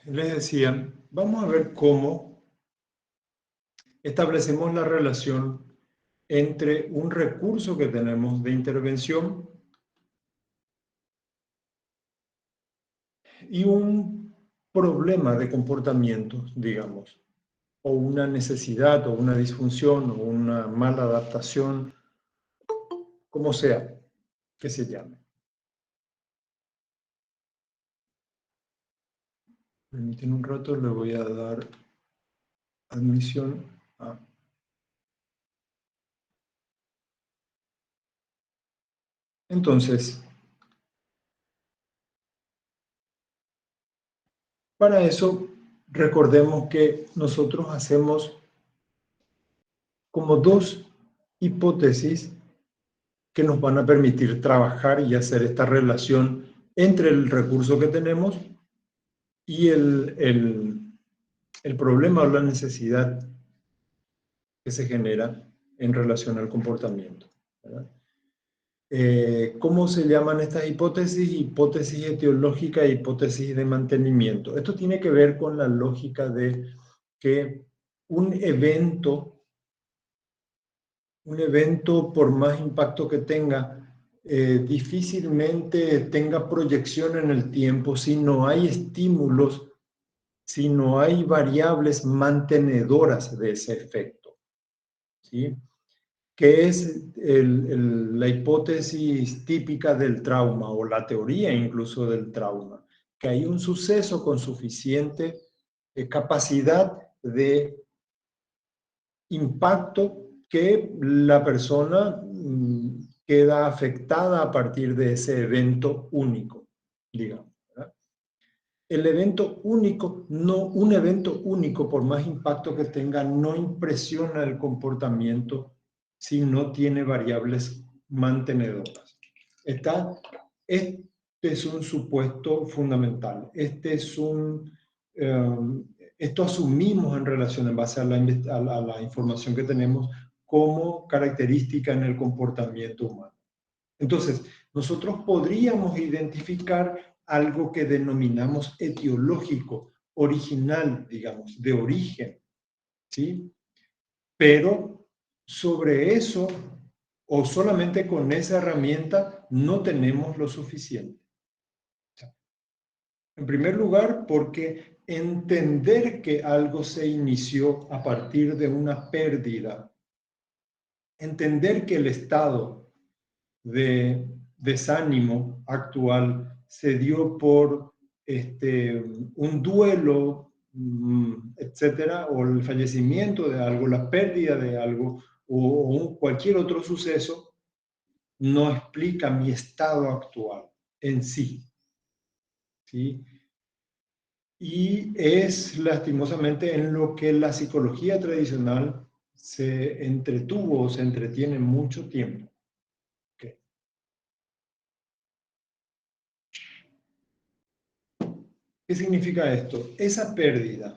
Les decía, vamos a ver cómo establecemos la relación entre un recurso que tenemos de intervención y un problema de comportamiento, digamos, o una necesidad, o una disfunción, o una mala adaptación, como sea que se llame. Permiten un rato, le voy a dar admisión a... Entonces, para eso, recordemos que nosotros hacemos como dos hipótesis que nos van a permitir trabajar y hacer esta relación entre el recurso que tenemos y el problema o la necesidad que se genera en relación al comportamiento, ¿verdad? ¿Cómo se llaman estas hipótesis? Hipótesis etiológica e hipótesis de mantenimiento. Esto tiene que ver con la lógica de que un evento, por más impacto que tenga, difícilmente tenga proyección en el tiempo si no hay estímulos, si no hay variables mantenedoras de ese efecto, ¿sí? Que es la hipótesis típica del trauma o la teoría incluso del trauma, que hay un suceso con suficiente capacidad de impacto que la persona queda afectada a partir de ese evento único, digamos, ¿verdad? El evento único, un evento único, por más impacto que tenga, no impresiona el comportamiento si no tiene variables mantenedoras. Este es un supuesto fundamental. Esto asumimos en relación, en base a la información que tenemos, como característica en el comportamiento humano. Entonces, nosotros podríamos identificar algo que denominamos etiológico, original, digamos, de origen, ¿sí? Pero sobre eso, o solamente con esa herramienta, no tenemos lo suficiente. En primer lugar, porque entender que algo se inició a partir de una pérdida, entender que el estado de desánimo actual se dio por un duelo, etcétera, o el fallecimiento de algo, la pérdida de algo, o cualquier otro suceso, no explica mi estado actual en sí, ¿sí? Y es lastimosamente en lo que la psicología tradicional se entretuvo o se entretiene mucho tiempo. Okay. ¿Qué significa esto? Esa pérdida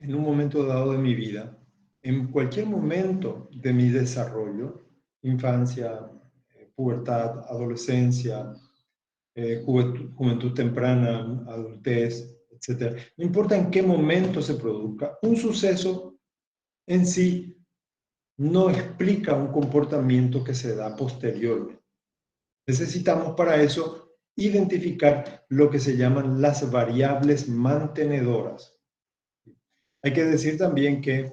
en un momento dado de mi vida, en cualquier momento de mi desarrollo, infancia, pubertad, adolescencia, juventud temprana, adultez, etc. No importa en qué momento se produzca, un suceso en sí no explica un comportamiento que se da posteriormente. Necesitamos para eso identificar lo que se llaman las variables mantenedoras. Hay que decir también que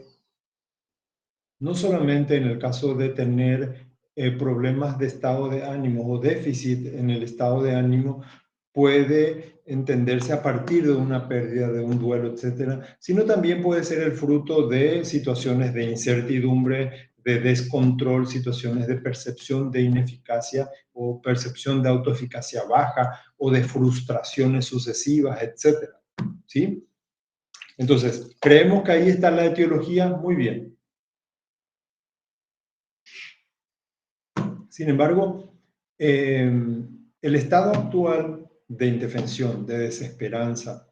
no solamente en el caso de tener problemas de estado de ánimo o déficit en el estado de ánimo puede entenderse a partir de una pérdida, de un duelo, etcétera, sino también puede ser el fruto de situaciones de incertidumbre, de descontrol, situaciones de percepción de ineficacia o percepción de autoeficacia baja o de frustraciones sucesivas, etcétera, ¿sí? Entonces, creemos que ahí está la etiología, muy bien. Sin embargo, el estado actual de indefensión, de desesperanza,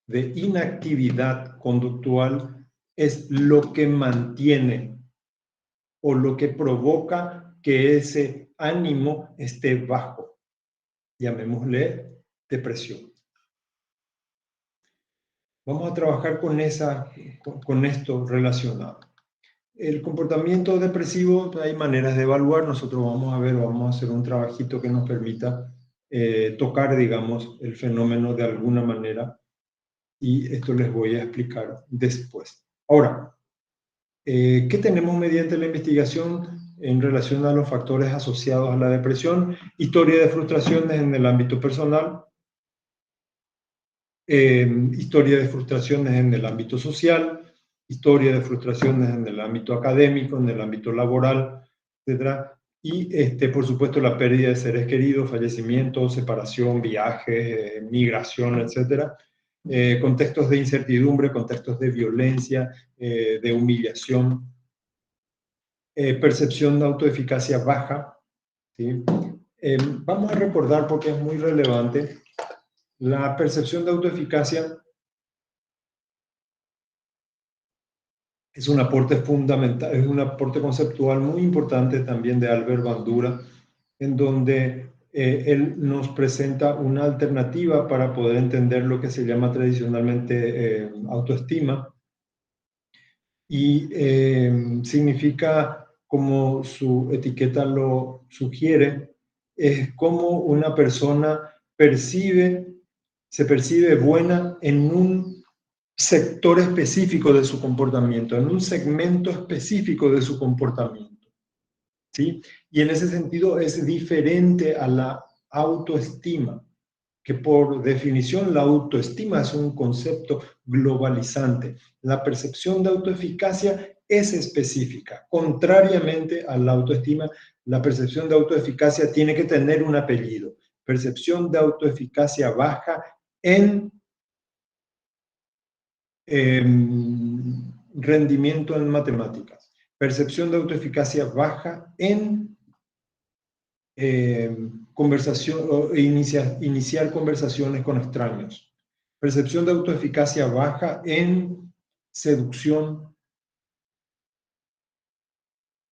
de inactividad conductual es lo que mantiene o lo que provoca que ese ánimo esté bajo. Llamémosle depresión. Vamos a trabajar con esto relacionado. El comportamiento depresivo, hay maneras de evaluar. Nosotros vamos a hacer un trabajito que nos permita tocar, digamos, el fenómeno de alguna manera, y esto les voy a explicar después. Ahora, ¿qué tenemos mediante la investigación en relación a los factores asociados a la depresión? Historia de frustraciones en el ámbito personal, historia de frustraciones en el ámbito social, historia de frustraciones en el ámbito académico, en el ámbito laboral, etc. Y, por supuesto, la pérdida de seres queridos, fallecimiento, separación, viajes, migración, etc. Contextos de incertidumbre, contextos de violencia, de humillación, percepción de autoeficacia baja, ¿sí? Vamos a recordar, porque es muy relevante, la percepción de autoeficacia es un aporte fundamental, es un aporte conceptual muy importante también de Albert Bandura, en donde él nos presenta una alternativa para poder entender lo que se llama tradicionalmente autoestima, y significa, como su etiqueta lo sugiere, es como una persona se percibe buena en un sector específico de su comportamiento, en un segmento específico de su comportamiento, ¿sí? Y en ese sentido es diferente a la autoestima, que por definición la autoestima es un concepto globalizante. La percepción de autoeficacia es específica. Contrariamente a la autoestima, la percepción de autoeficacia tiene que tener un apellido. Percepción de autoeficacia baja en rendimiento en matemáticas. Percepción de autoeficacia baja en iniciar conversaciones con extraños. Percepción de autoeficacia baja en seducción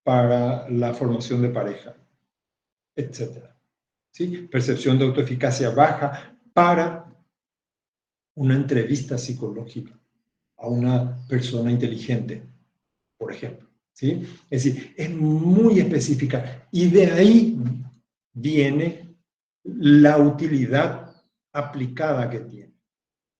para la formación de pareja, etc. ¿Sí? Percepción de autoeficacia baja para una entrevista psicológica a una persona inteligente, por ejemplo. ¿Sí? Es decir, es muy específica, y de ahí viene la utilidad aplicada que tiene.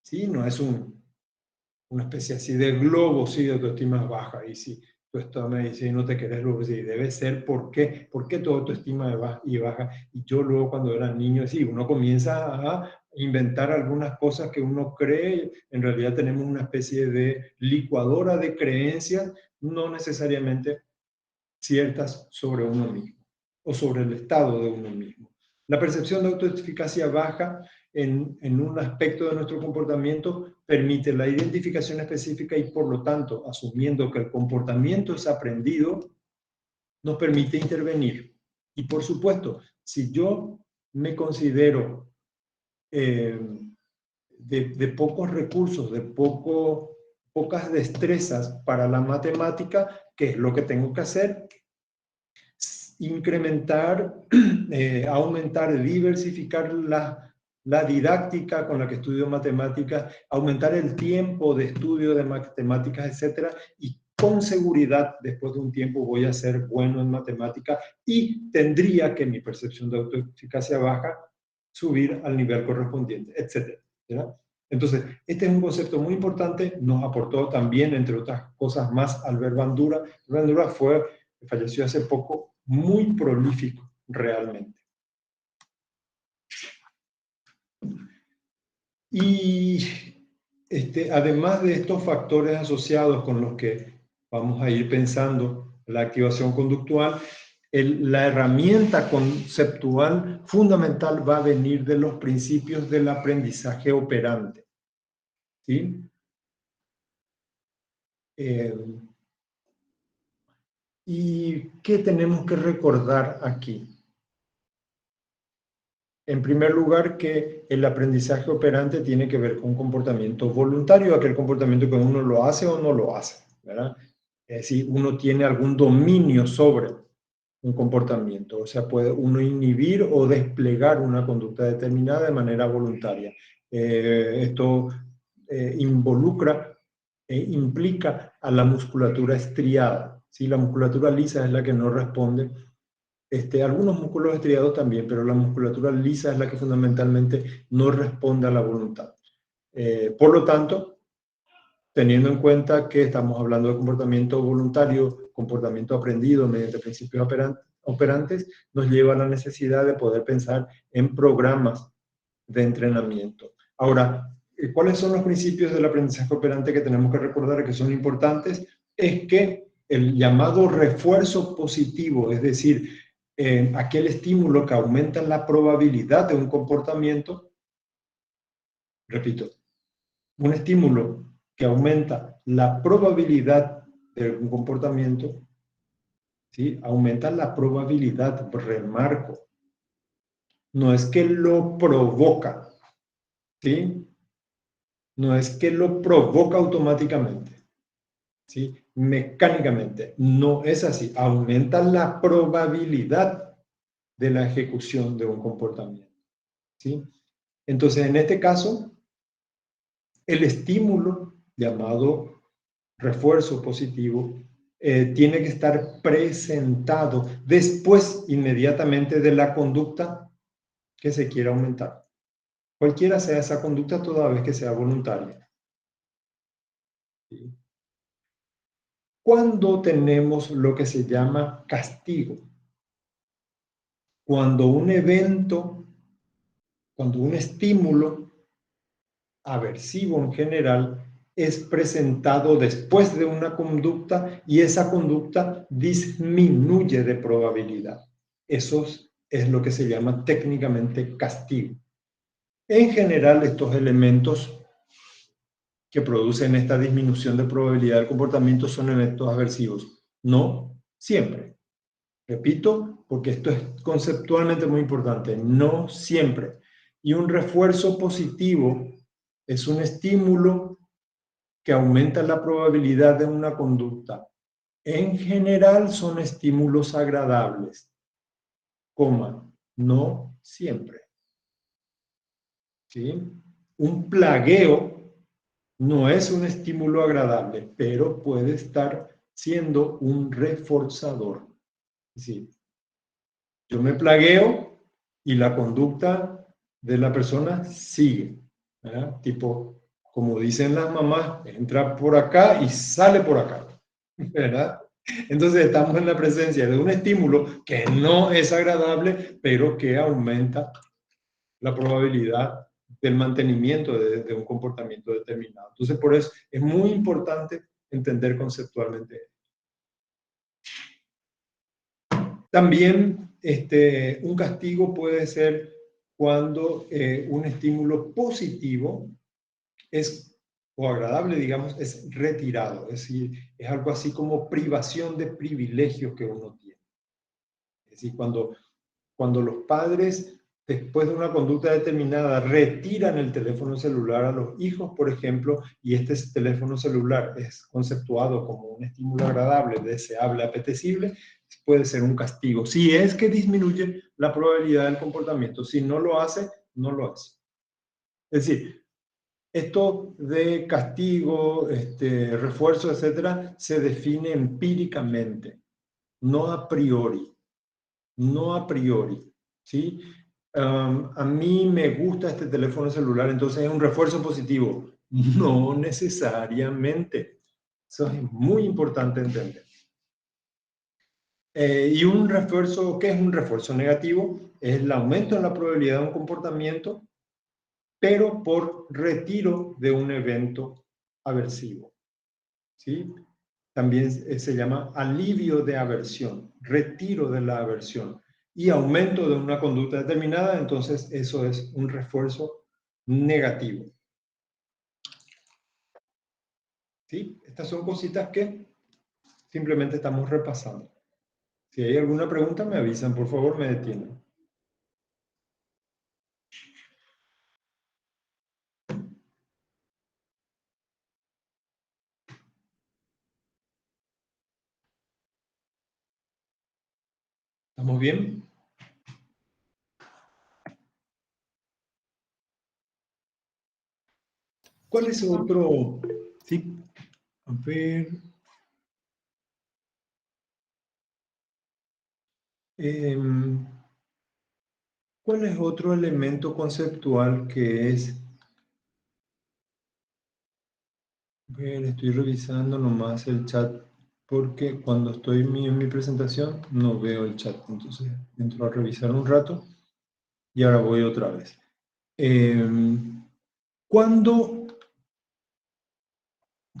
¿Sí? No es una especie así de globo, sí, de autoestima baja, y si tú me dices, no te querés, luego sí, debe ser, ¿por qué? ¿Por qué tu autoestima es baja? Y yo luego, cuando era niño, sí, uno comienza a inventar algunas cosas que uno cree. En realidad tenemos una especie de licuadora de creencias, no necesariamente ciertas, sobre uno mismo o sobre el estado de uno mismo. La percepción de autoeficacia baja en un aspecto de nuestro comportamiento permite la identificación específica, y por lo tanto, asumiendo que el comportamiento es aprendido, nos permite intervenir. Y por supuesto, si yo me considero de pocos recursos, pocas destrezas para la matemática, ¿qué es lo que tengo que hacer? Incrementar, aumentar, diversificar la didáctica con la que estudio matemáticas, aumentar el tiempo de estudio de matemáticas, etc. Y con seguridad, después de un tiempo, voy a ser bueno en matemáticas, y tendría que mi percepción de autoeficacia baja subir al nivel correspondiente, etc. ¿verdad? Entonces, este es un concepto muy importante. Nos aportó también, entre otras cosas más, Albert Bandura. Bandura falleció hace poco, muy prolífico realmente. Y además de estos factores asociados con los que vamos a ir pensando la activación conductual, la herramienta conceptual fundamental va a venir de los principios del aprendizaje operante. ¿Sí? ¿Y qué tenemos que recordar aquí? En primer lugar, que el aprendizaje operante tiene que ver con comportamiento voluntario, aquel comportamiento que uno lo hace o no lo hace, ¿verdad? Es decir, uno tiene algún dominio sobre un comportamiento, o sea, puede uno inhibir o desplegar una conducta determinada de manera voluntaria. Esto involucra e implica a la musculatura estriada. ¿Sí? La musculatura lisa es la que no responde. Algunos músculos estriados también, pero la musculatura lisa es la que fundamentalmente no responde a la voluntad. Por lo tanto, teniendo en cuenta que estamos hablando de comportamiento voluntario, comportamiento aprendido mediante principios operantes, nos lleva a la necesidad de poder pensar en programas de entrenamiento. Ahora, ¿cuáles son los principios del aprendizaje operante que tenemos que recordar que son importantes? Es que el llamado refuerzo positivo, es decir, aquel estímulo que aumenta la probabilidad de un comportamiento, repito, un estímulo que aumenta la probabilidad de un comportamiento, ¿sí? Aumenta la probabilidad, remarco. No es que lo provoca, ¿sí? No es que lo provoca automáticamente, ¿sí? Mecánicamente. No es así. Aumenta la probabilidad de la ejecución de un comportamiento, ¿sí? Entonces, en este caso, el estímulo llamado refuerzo positivo tiene que estar presentado después, inmediatamente, de la conducta que se quiera aumentar. Cualquiera sea esa conducta, toda vez que sea voluntaria. ¿Sí? Cuando tenemos lo que se llama castigo, cuando un evento, cuando un estímulo aversivo en general es presentado después de una conducta y esa conducta disminuye de probabilidad. Eso es lo que se llama técnicamente castigo. En general, estos elementos que producen esta disminución de probabilidad del comportamiento son eventos aversivos. No siempre. Repito, porque esto es conceptualmente muy importante. No siempre. Y un refuerzo positivo es un estímulo que aumenta la probabilidad de una conducta. En general son estímulos agradables, coma, no siempre. ¿Sí? Un plagueo no es un estímulo agradable, pero puede estar siendo un reforzador. Sí. Yo me plagueo y la conducta de la persona sigue, ¿verdad? Tipo, como dicen las mamás, entra por acá y sale por acá, ¿verdad? Entonces estamos en la presencia de un estímulo que no es agradable, pero que aumenta la probabilidad del mantenimiento de un comportamiento determinado. Entonces, por eso es muy importante entender conceptualmente. También un castigo puede ser cuando un estímulo positivo es, o agradable, digamos, es retirado. Es decir, es algo así como privación de privilegios que uno tiene. Es decir, cuando los padres, después de una conducta determinada, retiran el teléfono celular a los hijos, por ejemplo, y este teléfono celular es conceptuado como un estímulo agradable, deseable, apetecible, puede ser un castigo. Si es que disminuye la probabilidad del comportamiento, si no lo hace, no lo hace. Es decir, esto de castigo, refuerzo, etcétera, se define empíricamente, no a priori. No a priori, ¿sí? A mí me gusta este teléfono celular, entonces es un refuerzo positivo. No necesariamente. Eso es muy importante entender. Y un refuerzo, ¿qué es un refuerzo negativo? Es el aumento en la probabilidad de un comportamiento, pero por retiro de un evento aversivo, ¿sí? También se llama alivio de aversión, retiro de la aversión y aumento de una conducta determinada, entonces eso es un refuerzo negativo. ¿Sí? Estas son cositas que simplemente estamos repasando. Si hay alguna pregunta, me avisan, por favor, me detienen. ¿Estamos bien? ¿Cuál es otro? Sí, a ver. ¿Cuál es otro elemento conceptual que es? A ver, estoy revisando nomás el chat porque cuando estoy en mi presentación no veo el chat. Entonces entro a revisar un rato y ahora voy otra vez. ¿Cuándo,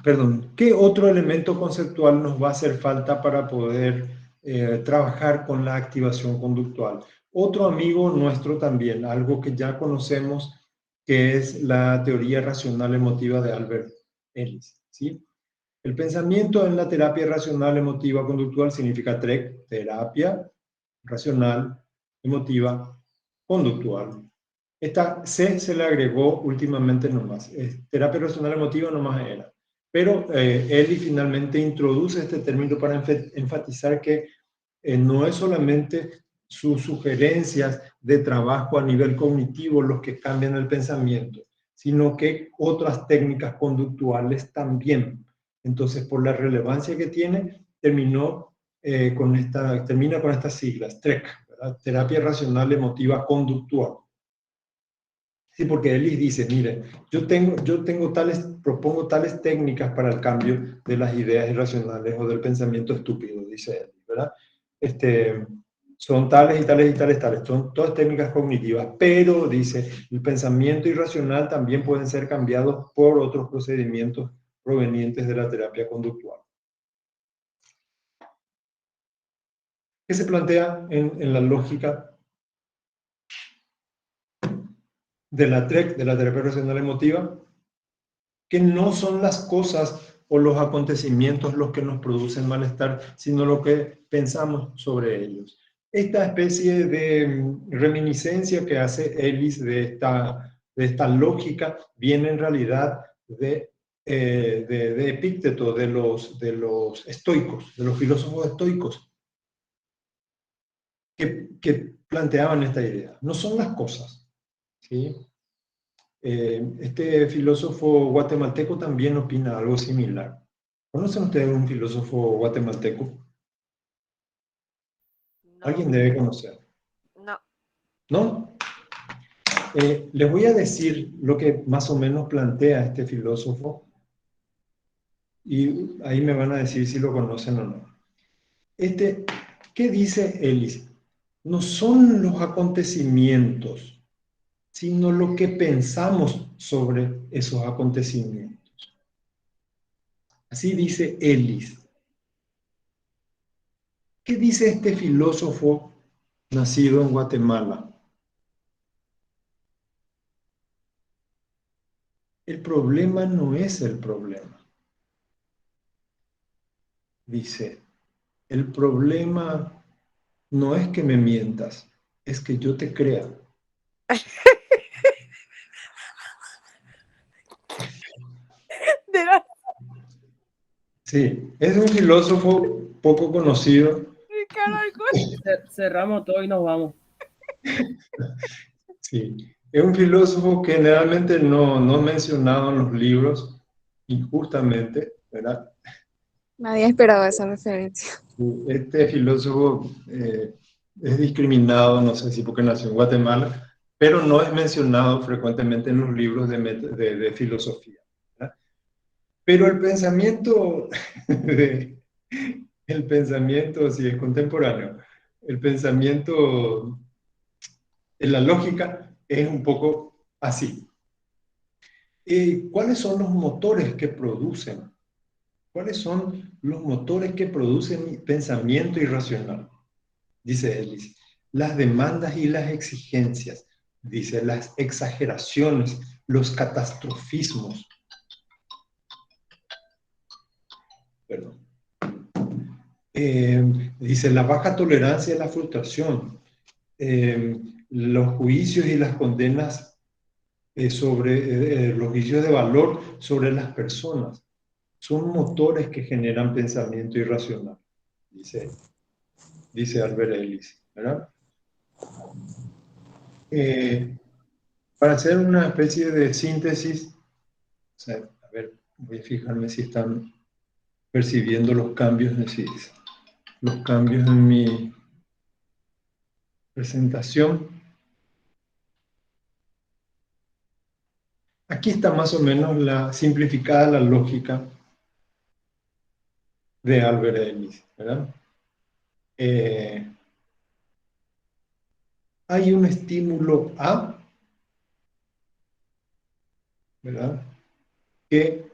perdón, qué otro elemento conceptual nos va a hacer falta para poder trabajar con la activación conductual? Otro amigo nuestro también, algo que ya conocemos, que es la teoría racional emotiva de Albert Ellis, ¿sí? El pensamiento en la terapia racional emotiva conductual significa TREC, terapia racional emotiva conductual. Esta C se le agregó últimamente nomás. Terapia racional emotiva nomás era. Pero Eli finalmente introduce este término para enfatizar que no es solamente sus sugerencias de trabajo a nivel cognitivo los que cambian el pensamiento, sino que otras técnicas conductuales también. Entonces, por la relevancia que tiene, termina con estas siglas, TREC, ¿verdad? Terapia racional emotiva conductual. Sí, porque Ellis dice, mire, propongo tales técnicas para el cambio de las ideas irracionales o del pensamiento estúpido, dice Ellis, ¿verdad? Son tales y tales y tales, tales, son todas técnicas cognitivas, pero dice, el pensamiento irracional también pueden ser cambiados por otros procedimientos provenientes de la terapia conductual. ¿Qué se plantea en la lógica de la TREC, de la terapia racional emotiva? Que no son las cosas o los acontecimientos los que nos producen malestar, sino lo que pensamos sobre ellos. Esta especie de reminiscencia que hace Ellis de esta lógica viene en realidad de Epícteto, de los estoicos, de los filósofos estoicos, que planteaban esta idea. No son las cosas, ¿sí? Este filósofo guatemalteco también opina algo similar. ¿Conocen ustedes un filósofo guatemalteco? No, Alguien debe conocer, no. ¿no? Les voy a decir lo que más o menos plantea este filósofo y ahí me van a decir si lo conocen o no. ¿Qué dice Ellis? No son los acontecimientos, sino lo que pensamos sobre esos acontecimientos. Así dice Ellis. ¿Qué dice este filósofo nacido en Guatemala? El problema no es el problema. Dice, el problema no es que me mientas, es que yo te crea. Sí, es un filósofo poco conocido. Cerramos todo y nos vamos. Sí, es un filósofo que generalmente no es mencionado en los libros, injustamente, ¿verdad? Nadie esperaba esa referencia. Este filósofo es discriminado, no sé si porque nació en Guatemala, pero no es mencionado frecuentemente en los libros de filosofía, ¿verdad? Pero el pensamiento, el pensamiento, si es contemporáneo, el pensamiento en la lógica es un poco así. ¿Cuáles son los motores que producen? ¿Cuáles son los motores que producen pensamiento irracional? Dice Ellis, las demandas y las exigencias, dice, las exageraciones, los catastrofismos, perdón. Dice, la baja tolerancia a la frustración, los juicios y las condenas sobre los juicios de valor sobre las personas, son motores que generan pensamiento irracional, dice Albert Ellis, ¿verdad? Para hacer una especie de síntesis, sea, a ver, voy a fijarme si están percibiendo los cambios, los cambios en mi presentación. Aquí está más o menos simplificada la lógica de Albert Ellis, ¿verdad? Hay un estímulo A, ¿verdad? Que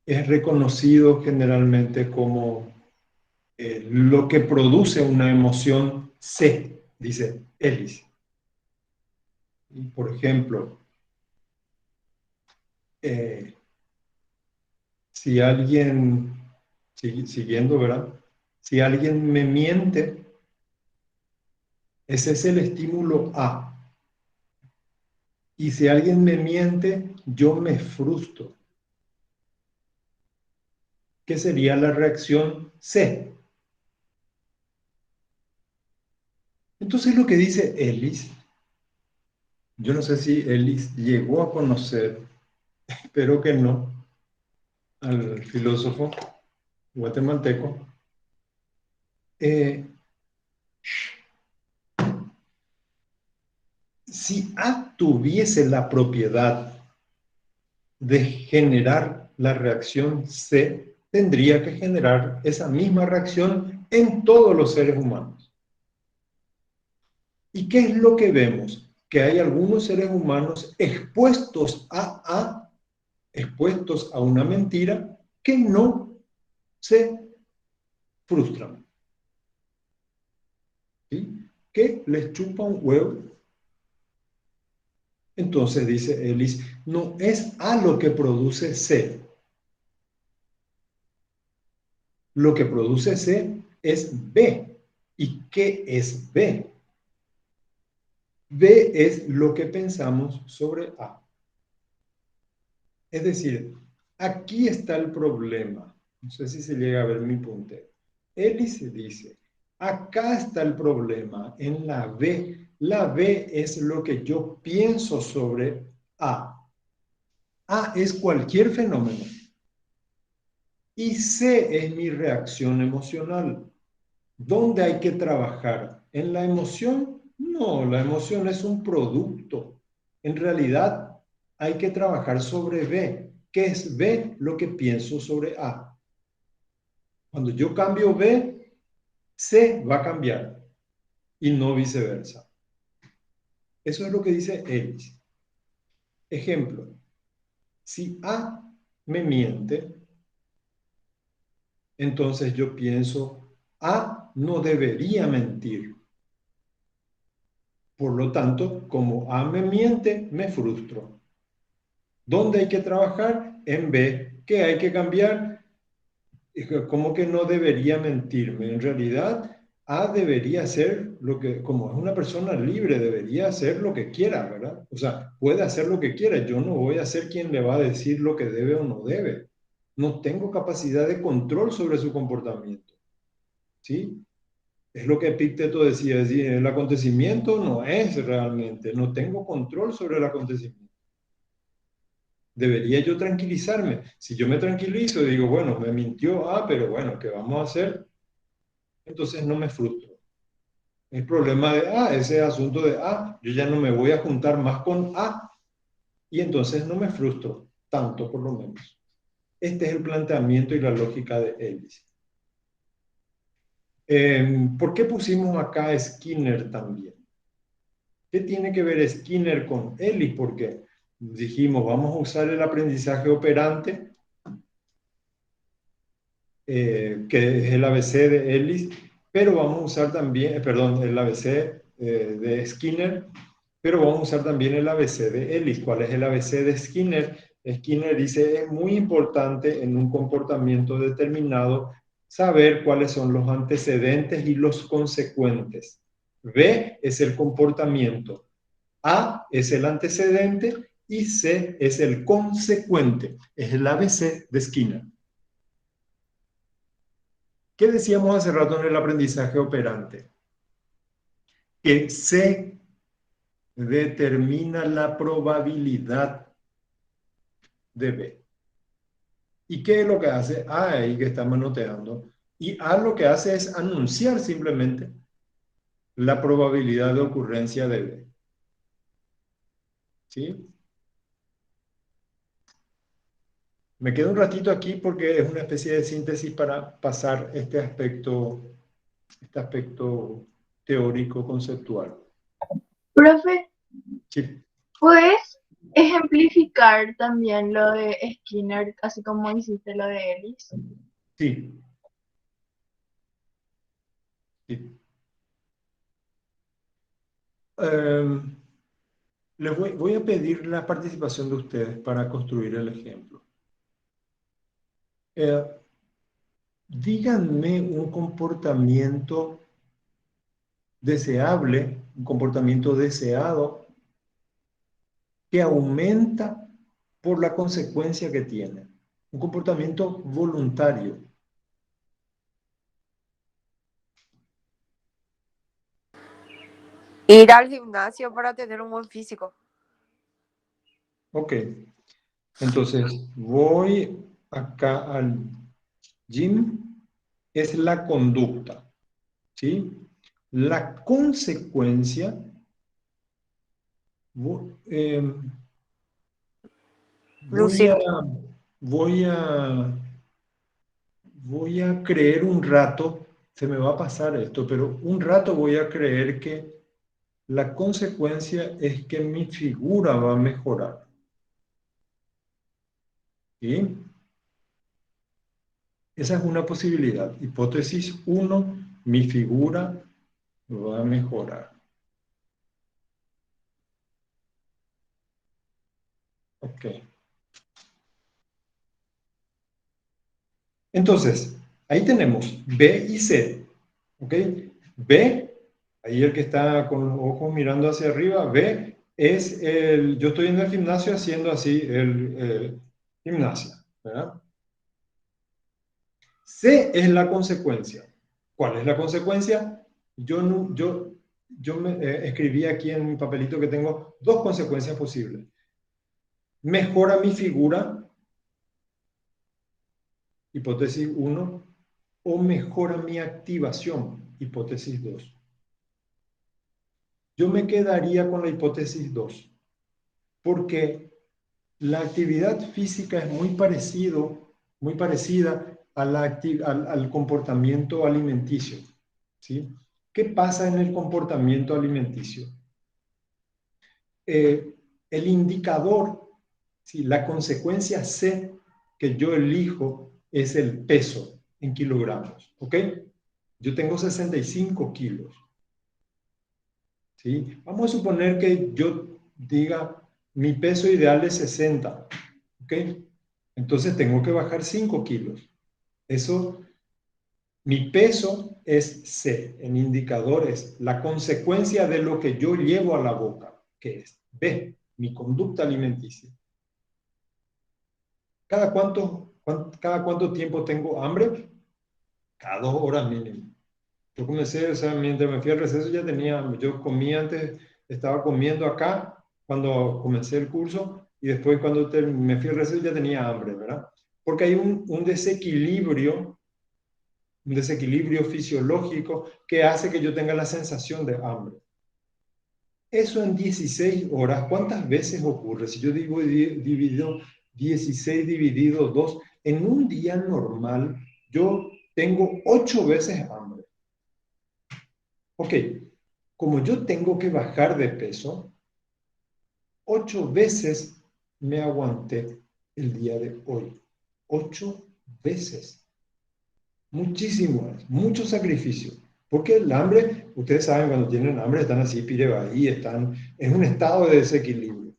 es reconocido generalmente como lo que produce una emoción C, dice Ellis. Y por ejemplo, si alguien, siguiendo, ¿verdad? Si alguien me miente, ese es el estímulo A. Y si alguien me miente, yo me frustro. ¿Qué sería la reacción C? Entonces lo que dice Ellis, yo no sé si Ellis llegó a conocer, espero que no, al filósofo guatemalteco. Si A tuviese la propiedad de generar la reacción C, tendría que generar esa misma reacción en todos los seres humanos. ¿Y qué es lo que vemos? Que hay algunos seres humanos expuestos a una mentira, que no se frustran. ¿Sí? Que les chupa un huevo. Entonces dice Ellis, no es A lo que produce C. Lo que produce C es B. ¿Y qué es B? B es lo que pensamos sobre A. Es decir, aquí está el problema. No sé si se llega a ver mi puntero. Ellis dice, acá está el problema, en la B. La B es lo que yo pienso sobre A. A es cualquier fenómeno. Y C es mi reacción emocional. ¿Dónde hay que trabajar? ¿En la emoción? No, la emoción es un producto. En realidad hay que trabajar sobre B. ¿Qué es B? Lo que pienso sobre A. Cuando yo cambio B, C va a cambiar y no viceversa. Eso es lo que dice Ellis. Ejemplo, si A me miente, entonces yo pienso, A no debería mentir. Por lo tanto, como A me miente, me frustro. ¿Dónde hay que trabajar? En B. ¿Qué hay que cambiar? Como que no debería mentirme. En realidad, A debería hacer lo que, como es una persona libre, debería hacer lo que quiera, ¿verdad? O sea, puede hacer lo que quiera. Yo no voy a ser quien le va a decir lo que debe o no debe. No tengo capacidad de control sobre su comportamiento. ¿Sí? Es lo que Epicteto decía, es decir, el acontecimiento no es realmente, no tengo control sobre el acontecimiento. Debería yo tranquilizarme. Si yo me tranquilizo y digo, bueno, me mintió, pero bueno, ¿qué vamos a hacer? Entonces no me frustro. El problema de ese asunto de yo ya no me voy a juntar más con A y entonces no me frustro, tanto por lo menos. Este es el planteamiento y la lógica de Ellis. ¿Por qué pusimos acá a Skinner también? ¿Qué tiene que ver Skinner con Ellis? Porque dijimos, vamos a usar el aprendizaje operante, que es el ABC de Ellis, pero vamos a usar también, perdón, el ABC de Skinner, pero vamos a usar también el ABC de Ellis. ¿Cuál es el ABC de Skinner? Skinner dice, es muy importante en un comportamiento determinado saber cuáles son los antecedentes y los consecuentes. B es el comportamiento, A es el antecedente y C es el consecuente. Es el ABC de Skinner. ¿Qué decíamos hace rato en el aprendizaje operante? Que C determina la probabilidad de B. ¿Y qué es lo que hace A ahí que está manoteando? Y A lo que hace es anunciar simplemente la probabilidad de ocurrencia de B. ¿Sí? Me quedo un ratito aquí porque es una especie de síntesis para pasar este aspecto teórico conceptual. Profe, Sí, ¿puedes ejemplificar también lo de Skinner, así como hiciste lo de Ellis? sí, sí. Em, voy a pedir la participación de ustedes para construir el ejemplo. Eh, Díganme un comportamiento deseable, un comportamiento deseado que aumenta por la consecuencia que tiene. Un comportamiento voluntario. Ir al gimnasio para tener un buen físico. Ok, entonces voy acá al gym, es la conducta, ¿sí? La consecuencia, eh, voy Lucir. a, voy a, voy a creer un rato, se me va a pasar esto, pero un rato voy a creer que la consecuencia es que mi figura va a mejorar, ¿sí? Esa es una posibilidad. Hipótesis 1, mi figura va a mejorar. Ok. Entonces, ahí tenemos B y C. ¿Ok? B, ahí el que está con los ojos mirando hacia arriba, B es yo estoy en el gimnasio haciendo así el gimnasia, ¿verdad? C es la consecuencia. ¿Cuál es la consecuencia? Yo, no, yo me escribí aquí en mi papelito que tengo dos consecuencias posibles. Mejora mi figura, hipótesis 1, o mejora mi activación, hipótesis 2. Yo me quedaría con la hipótesis 2, porque la actividad física es muy parecida a al comportamiento alimenticio, ¿sí? ¿Qué pasa en el comportamiento alimenticio? Eh, el indicador, ¿sí? La consecuencia C que yo elijo es el peso en kilogramos, ¿ok? Yo tengo 65 kilos, ¿sí? Vamos a suponer que yo diga mi peso ideal es 60, ¿ok? Entonces tengo que bajar 5 kilos. Eso, mi peso es C, en indicadores, la consecuencia de lo que yo llevo a la boca, que es B, mi conducta alimenticia. Cada cuánto tiempo tengo hambre? Cada 2 horas mínimo. Yo comencé, o sea, mientras me fui al receso ya tenía hambre. Yo comía antes, estaba comiendo acá cuando comencé el curso y después cuando me fui al receso ya tenía hambre, ¿verdad? Porque hay un desequilibrio fisiológico que hace que yo tenga la sensación de hambre. Eso en 16 horas, ¿cuántas veces ocurre? Si yo divido 16 dividido 2, en un día normal yo tengo 8 veces hambre. Ok, como yo tengo que bajar de peso, 8 veces me aguanté el día de hoy. 8 veces. Muchísimo, mucho sacrificio. Porque el hambre, ustedes saben, cuando tienen hambre están así, pirebaí, están en un estado de desequilibrio.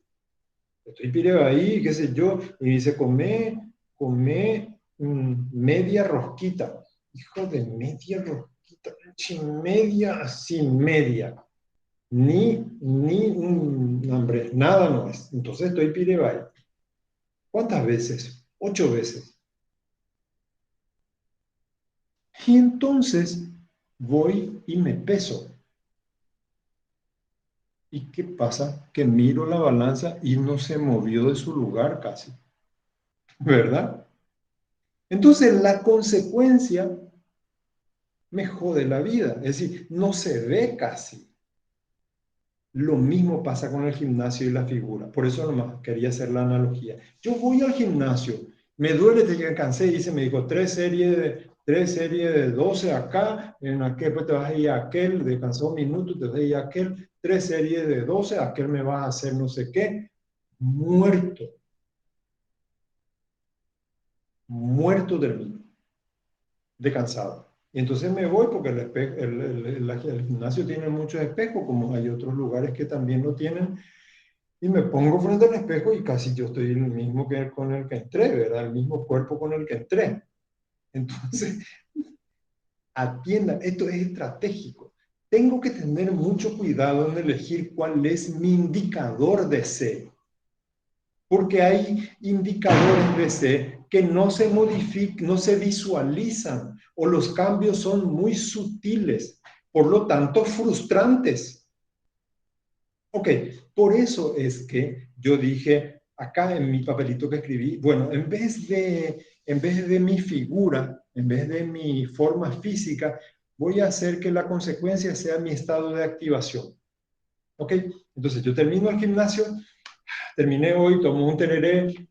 Estoy pirebaí, qué sé yo, y dice, come media rosquita. Hijo de media rosquita, sin media, sin media. Ni un hambre, nada no es. Entonces estoy pirebaí. ¿Cuántas veces? 8 veces. Y entonces voy y me peso. ¿Y qué pasa? Que miro la balanza y no se movió de su lugar casi. ¿verdad? Entonces la consecuencia me jode la vida, es decir, no se ve casi. Lo mismo pasa con el gimnasio y la figura, por eso nomás quería hacer la analogía. Yo voy al gimnasio, me duele, te cansé, y se me dijo 3 series de 12 acá, en aquel pues te vas a ir a aquel, descansó un minuto, te vas a ir a aquel, 3 series de 12, aquel me vas a hacer no sé qué, muerto, muerto del mismo, de cansado. Y entonces me voy porque el gimnasio tiene muchos espejos, como hay otros lugares que también lo tienen, y me pongo frente al espejo y casi yo estoy el mismo que con el que entré, ¿verdad? El mismo cuerpo con el que entré. Entonces, atiendan, esto es estratégico. Tengo que tener mucho cuidado en elegir cuál es mi indicador de C, porque hay indicadores de C que no se modifican, no se visualizan, o los cambios son muy sutiles, por lo tanto frustrantes. Ok, por eso es que yo dije acá en mi papelito que escribí, bueno, en vez de mi figura, en vez de mi forma física, voy a hacer que la consecuencia sea mi estado de activación. Ok, entonces yo termino el gimnasio, terminé hoy, tomo un tereré,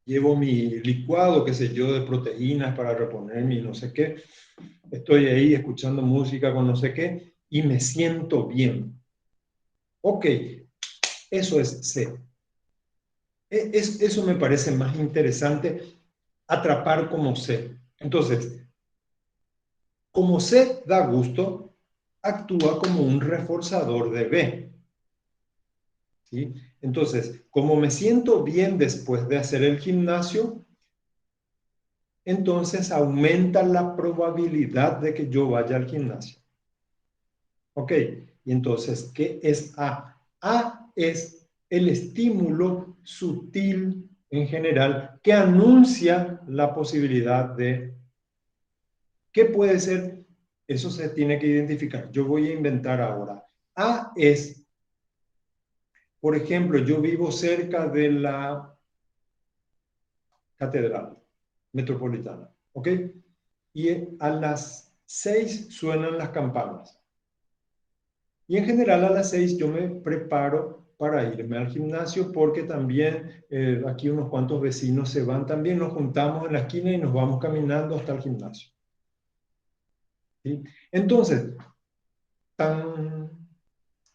llevo mi licuado, qué sé yo, de proteínas para reponer mi no sé qué, estoy ahí escuchando música con no sé qué, y me siento bien. Ok, eso es C. Eso me parece más interesante, atrapar como C. Entonces, como C da gusto, actúa como un reforzador de B. ¿Sí? Entonces, como me siento bien después de hacer el gimnasio, entonces aumenta la probabilidad de que yo vaya al gimnasio. Ok, y entonces, ¿qué es A? A es el estímulo sutil en general que anuncia la posibilidad de... ¿Qué puede ser? Eso se tiene que identificar. Yo voy a inventar ahora. A es, por ejemplo, yo vivo cerca de la catedral metropolitana, ¿ok? Y a las 6 suenan las campanas. Y en general a las 6 yo me preparo para irme al gimnasio porque también aquí unos cuantos vecinos se van también, nos juntamos en la esquina y nos vamos caminando hasta el gimnasio. ¿Sí? Entonces, tan,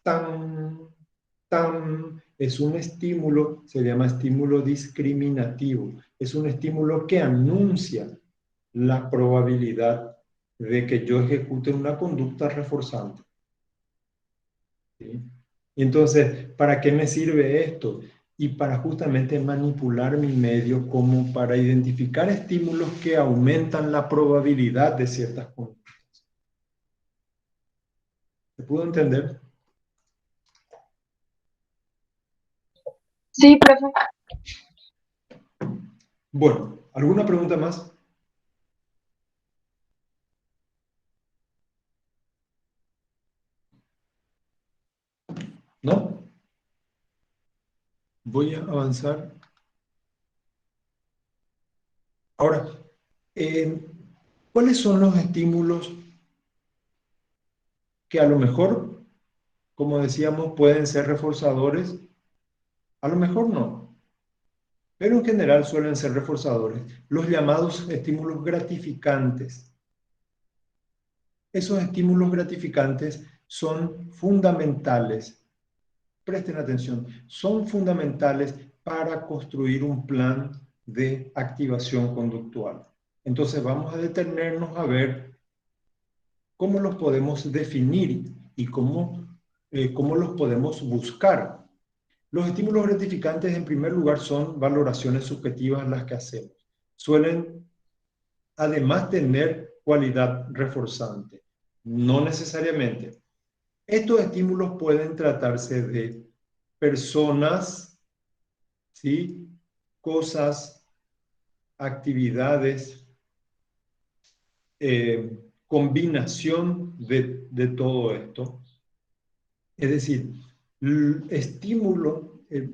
tan, tan, es un estímulo, se llama estímulo discriminativo, es un estímulo que anuncia la probabilidad de que yo ejecute una conducta reforzante. ¿Sí? Y entonces, ¿para qué me sirve esto? Y para justamente manipular mi medio como para identificar estímulos que aumentan la probabilidad de ciertas conductas. ¿Se pudo entender? Sí, profe. Bueno, ¿alguna pregunta más? ¿No? Voy a avanzar. Ahora, ¿cuáles son los estímulos que a lo mejor, como decíamos, pueden ser reforzadores? A lo mejor no, pero en general suelen ser reforzadores. Los llamados estímulos gratificantes. Esos estímulos gratificantes son fundamentales. Presten atención, son fundamentales para construir un plan de activación conductual. Entonces vamos a detenernos a ver cómo los podemos definir y cómo los podemos buscar. Los estímulos gratificantes, en primer lugar, son valoraciones subjetivas las que hacemos. Suelen, además, tener cualidad reforzante. No necesariamente. Estos estímulos pueden tratarse de personas, ¿sí? Cosas, actividades, combinación de todo esto. Es decir, el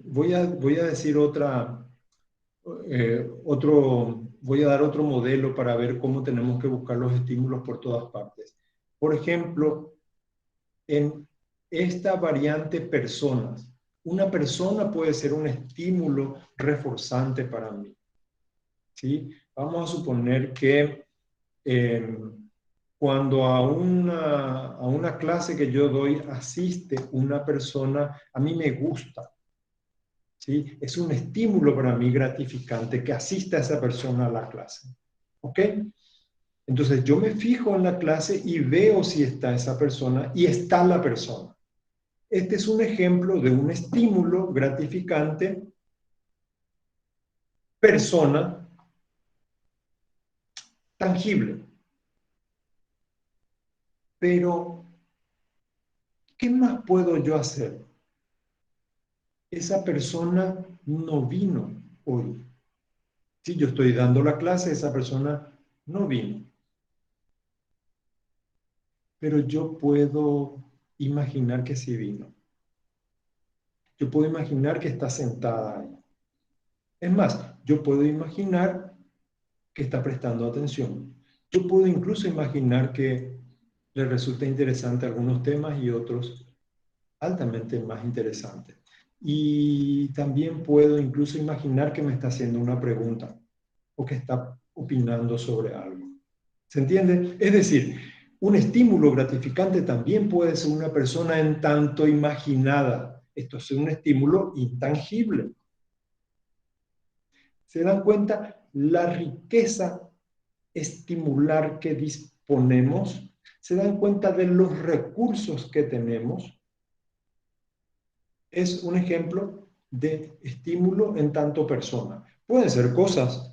voy a decir voy a dar otro modelo para ver cómo tenemos que buscar los estímulos por todas partes. Por ejemplo, en esta variante personas, una persona puede ser un estímulo reforzante para mí, ¿sí? Vamos a suponer que cuando a una clase que yo doy asiste una persona, a mí me gusta, ¿sí? Es un estímulo para mí gratificante que asista a esa persona a la clase, ¿ok? Entonces yo me fijo en la clase y veo si está esa persona y está la persona. Este es un ejemplo de un estímulo gratificante, persona, tangible. Pero, ¿qué más puedo yo hacer? Esa persona no vino hoy. Si yo estoy dando la clase, esa persona no vino. Pero yo puedo imaginar que sí vino. Yo puedo imaginar que está sentada ahí. Es más, yo puedo imaginar que está prestando atención. Yo puedo incluso imaginar que le resulta interesante algunos temas y otros altamente más interesantes. Y también puedo incluso imaginar que me está haciendo una pregunta o que está opinando sobre algo. ¿Se entiende? Es decir, un estímulo gratificante también puede ser una persona en tanto imaginada. Esto es un estímulo intangible. ¿Se dan cuenta la riqueza estimular que disponemos? ¿Se dan cuenta de los recursos que tenemos? Es un ejemplo de estímulo en tanto persona. Pueden ser cosas.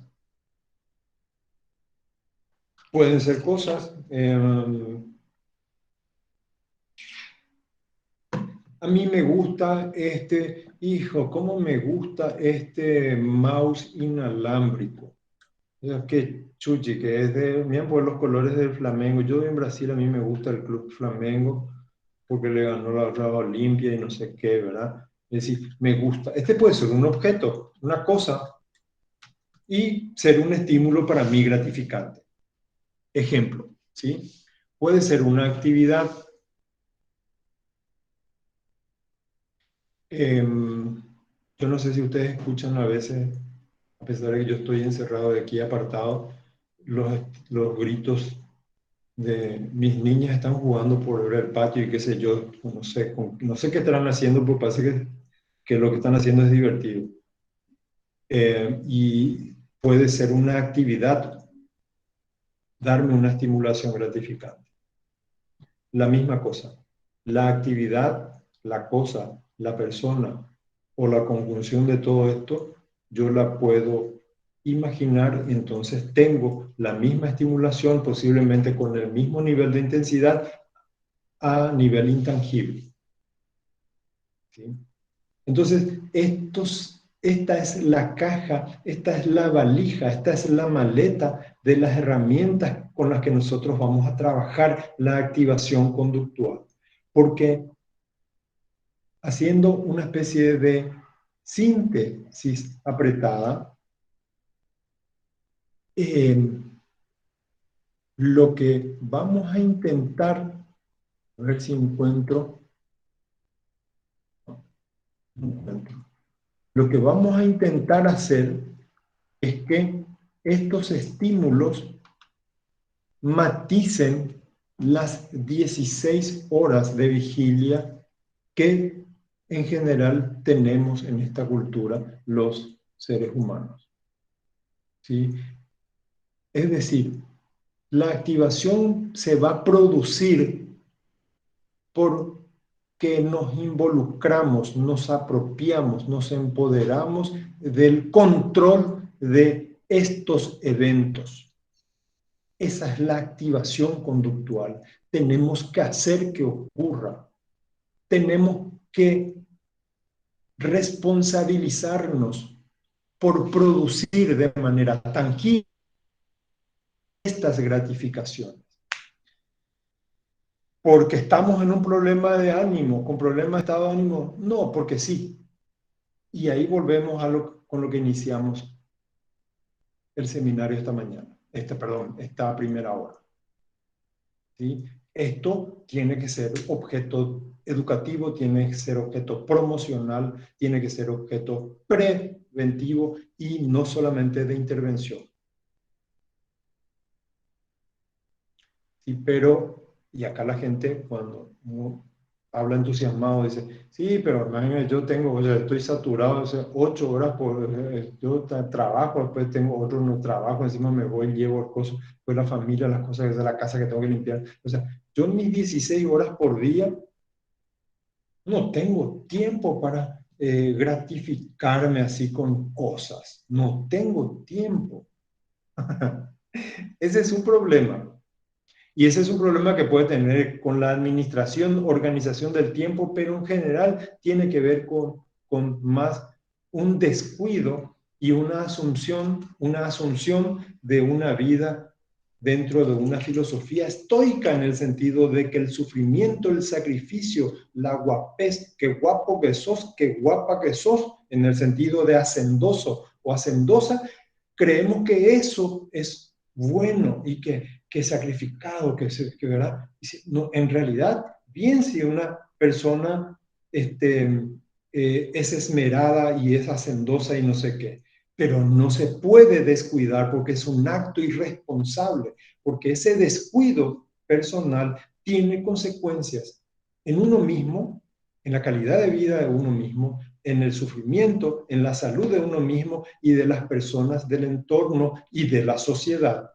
A mí me gusta ¿cómo me gusta este mouse inalámbrico? Que chuchi, que es miren por los colores del Flamengo. Yo en Brasil, a mí me gusta el Club Flamengo porque le ganó la otra Olimpia y no sé qué, ¿verdad? Es decir, me gusta. Este puede ser un objeto, una cosa, y ser un estímulo para mí gratificante. Ejemplo, ¿sí? Puede ser una actividad. Yo no sé si ustedes escuchan a veces, a pesar de que yo estoy encerrado de aquí apartado, los gritos de mis niñas están jugando por el patio y qué sé yo, no sé qué estarán haciendo, pero parece que lo que están haciendo es divertido. Y puede ser una actividad, darme una estimulación gratificante. La misma cosa, la actividad, la cosa, la persona o la conjunción de todo esto, yo la puedo imaginar, entonces tengo la misma estimulación, posiblemente con el mismo nivel de intensidad a nivel intangible. ¿Sí? Entonces, esta es la caja, esta es la valija, esta es la maleta de las herramientas con las que nosotros vamos a trabajar la activación conductual. Porque haciendo una especie de síntesis apretada, lo que vamos a intentar, a ver si encuentro. Lo que vamos a intentar hacer es que estos estímulos maticen las 16 horas de vigilia que en general tenemos en esta cultura los seres humanos. ¿Sí? Es decir, la activación se va a producir porque nos involucramos, nos apropiamos, nos empoderamos del control de estos eventos. Esa es la activación conductual. Tenemos que hacer que ocurra. Tenemos que responsabilizarnos por producir de manera tangible estas gratificaciones. Porque estamos en un problema de ánimo, con problema de estado de ánimo, no, porque sí. Y ahí volvemos a con lo que iniciamos el seminario esta mañana, esta primera hora. ¿Sí? Esto tiene que ser objeto educativo, tiene que ser objeto promocional, tiene que ser objeto preventivo y no solamente de intervención. Sí, pero, y acá la gente cuando habla entusiasmado dice, sí, pero imagínate, yo tengo, o sea, estoy saturado, o sea, 8 horas yo trabajo, después tengo otro no trabajo, encima me voy, llevo el coso, pues la familia, las cosas de la casa que tengo que limpiar. O sea, yo en mis 16 horas por día no tengo tiempo para gratificarme así con cosas. No tengo tiempo. Ese es un problema. Y ese es un problema que puede tener con la administración, organización del tiempo, pero en general tiene que ver con más un descuido y una asunción de una vida dentro de una filosofía estoica en el sentido de que el sufrimiento, el sacrificio, la guapez, qué guapo que sos, qué guapa que sos, en el sentido de hacendoso o hacendosa, creemos que eso es bueno y que sacrificado, ¿verdad? No, en realidad, bien si una persona es esmerada y es hacendosa y no sé qué, pero no se puede descuidar porque es un acto irresponsable, porque ese descuido personal tiene consecuencias en uno mismo, en la calidad de vida de uno mismo, en el sufrimiento, en la salud de uno mismo y de las personas del entorno y de la sociedad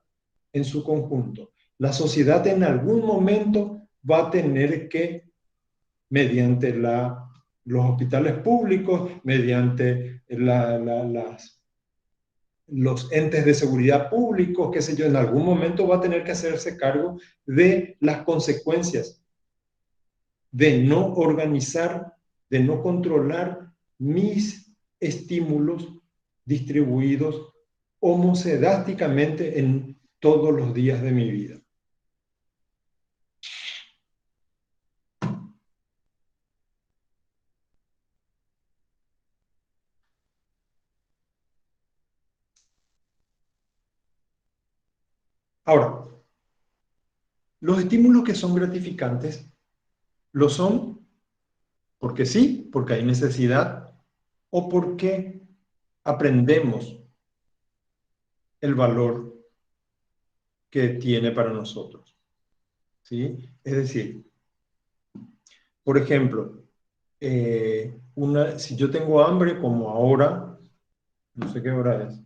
en su conjunto. La sociedad en algún momento va a tener que, mediante los hospitales públicos, mediante los entes de seguridad públicos, qué sé yo, en algún momento va a tener que hacerse cargo de las consecuencias de no organizar, de no controlar mis estímulos distribuidos homocedásticamente en todos los días de mi vida. Ahora, los estímulos que son gratificantes lo son porque sí, porque hay necesidad o porque aprendemos el valor que tiene para nosotros. ¿Sí? Es decir, por ejemplo, si yo tengo hambre como ahora, no sé qué hora es,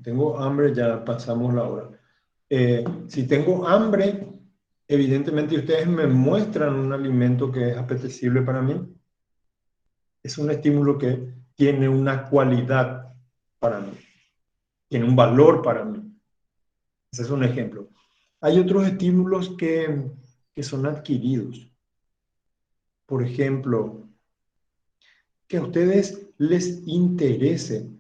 tengo hambre, ya pasamos la hora. Si tengo hambre, evidentemente ustedes me muestran un alimento que es apetecible para mí. Es un estímulo que tiene una cualidad para mí, tiene un valor para mí. Ese es un ejemplo. Hay otros estímulos que son adquiridos. Por ejemplo, que a ustedes les interese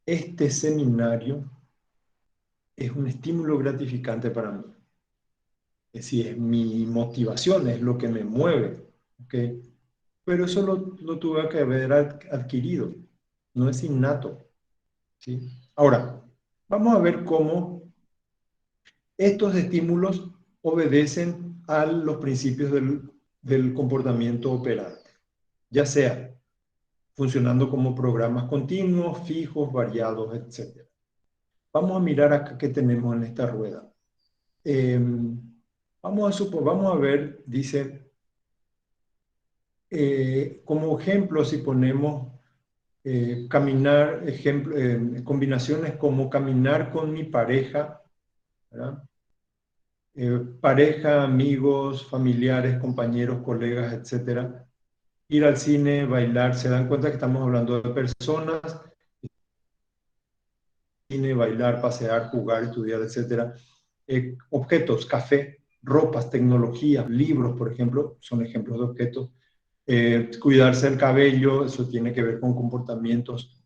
este seminario es un estímulo gratificante para mí. Es decir, es mi motivación, es lo que me mueve. ¿Okay? Pero eso lo tuve que haber adquirido, no es innato. ¿Sí? Ahora, vamos a ver cómo estos estímulos obedecen a los principios del comportamiento operante, ya sea funcionando como programas continuos, fijos, variados, etc. Vamos a mirar acá qué tenemos en esta rueda. Vamos a ver, dice, como ejemplo, si ponemos combinaciones como caminar con mi pareja, ¿verdad? Pareja, amigos, familiares, compañeros, colegas, etcétera. Ir al cine, bailar, se dan cuenta que estamos hablando de personas, cine, bailar, pasear, jugar, estudiar, etcétera. Objetos, café, ropas, tecnología, libros, por ejemplo, son ejemplos de objetos. Cuidarse el cabello, eso tiene que ver con comportamientos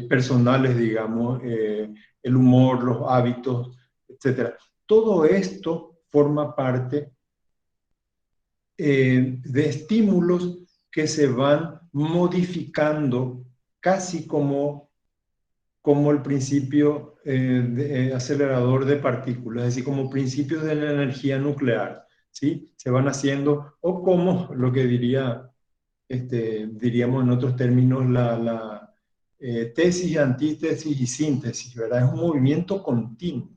personales, digamos, el humor, los hábitos, etcétera. Todo esto forma parte de estímulos que se van modificando casi como el principio acelerador de partículas, es decir, como principios de la energía nuclear, ¿sí? Se van haciendo, o como lo que diríamos en otros términos, la tesis, antítesis y síntesis, ¿verdad? Es un movimiento continuo,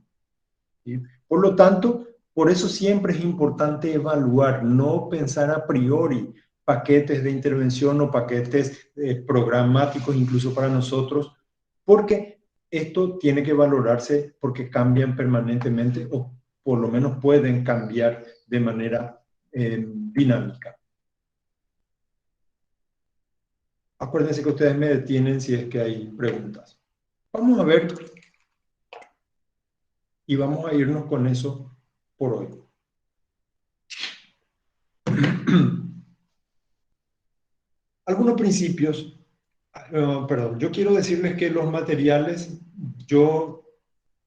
¿sí? Por lo tanto, por eso siempre es importante evaluar, no pensar a priori paquetes de intervención o paquetes programáticos incluso para nosotros, porque esto tiene que valorarse porque cambian permanentemente o por lo menos pueden cambiar de manera dinámica. Acuérdense que ustedes me detienen si es que hay preguntas. Vamos a ver y vamos a irnos con eso por hoy. Algunos principios, perdón, yo quiero decirles que los materiales, yo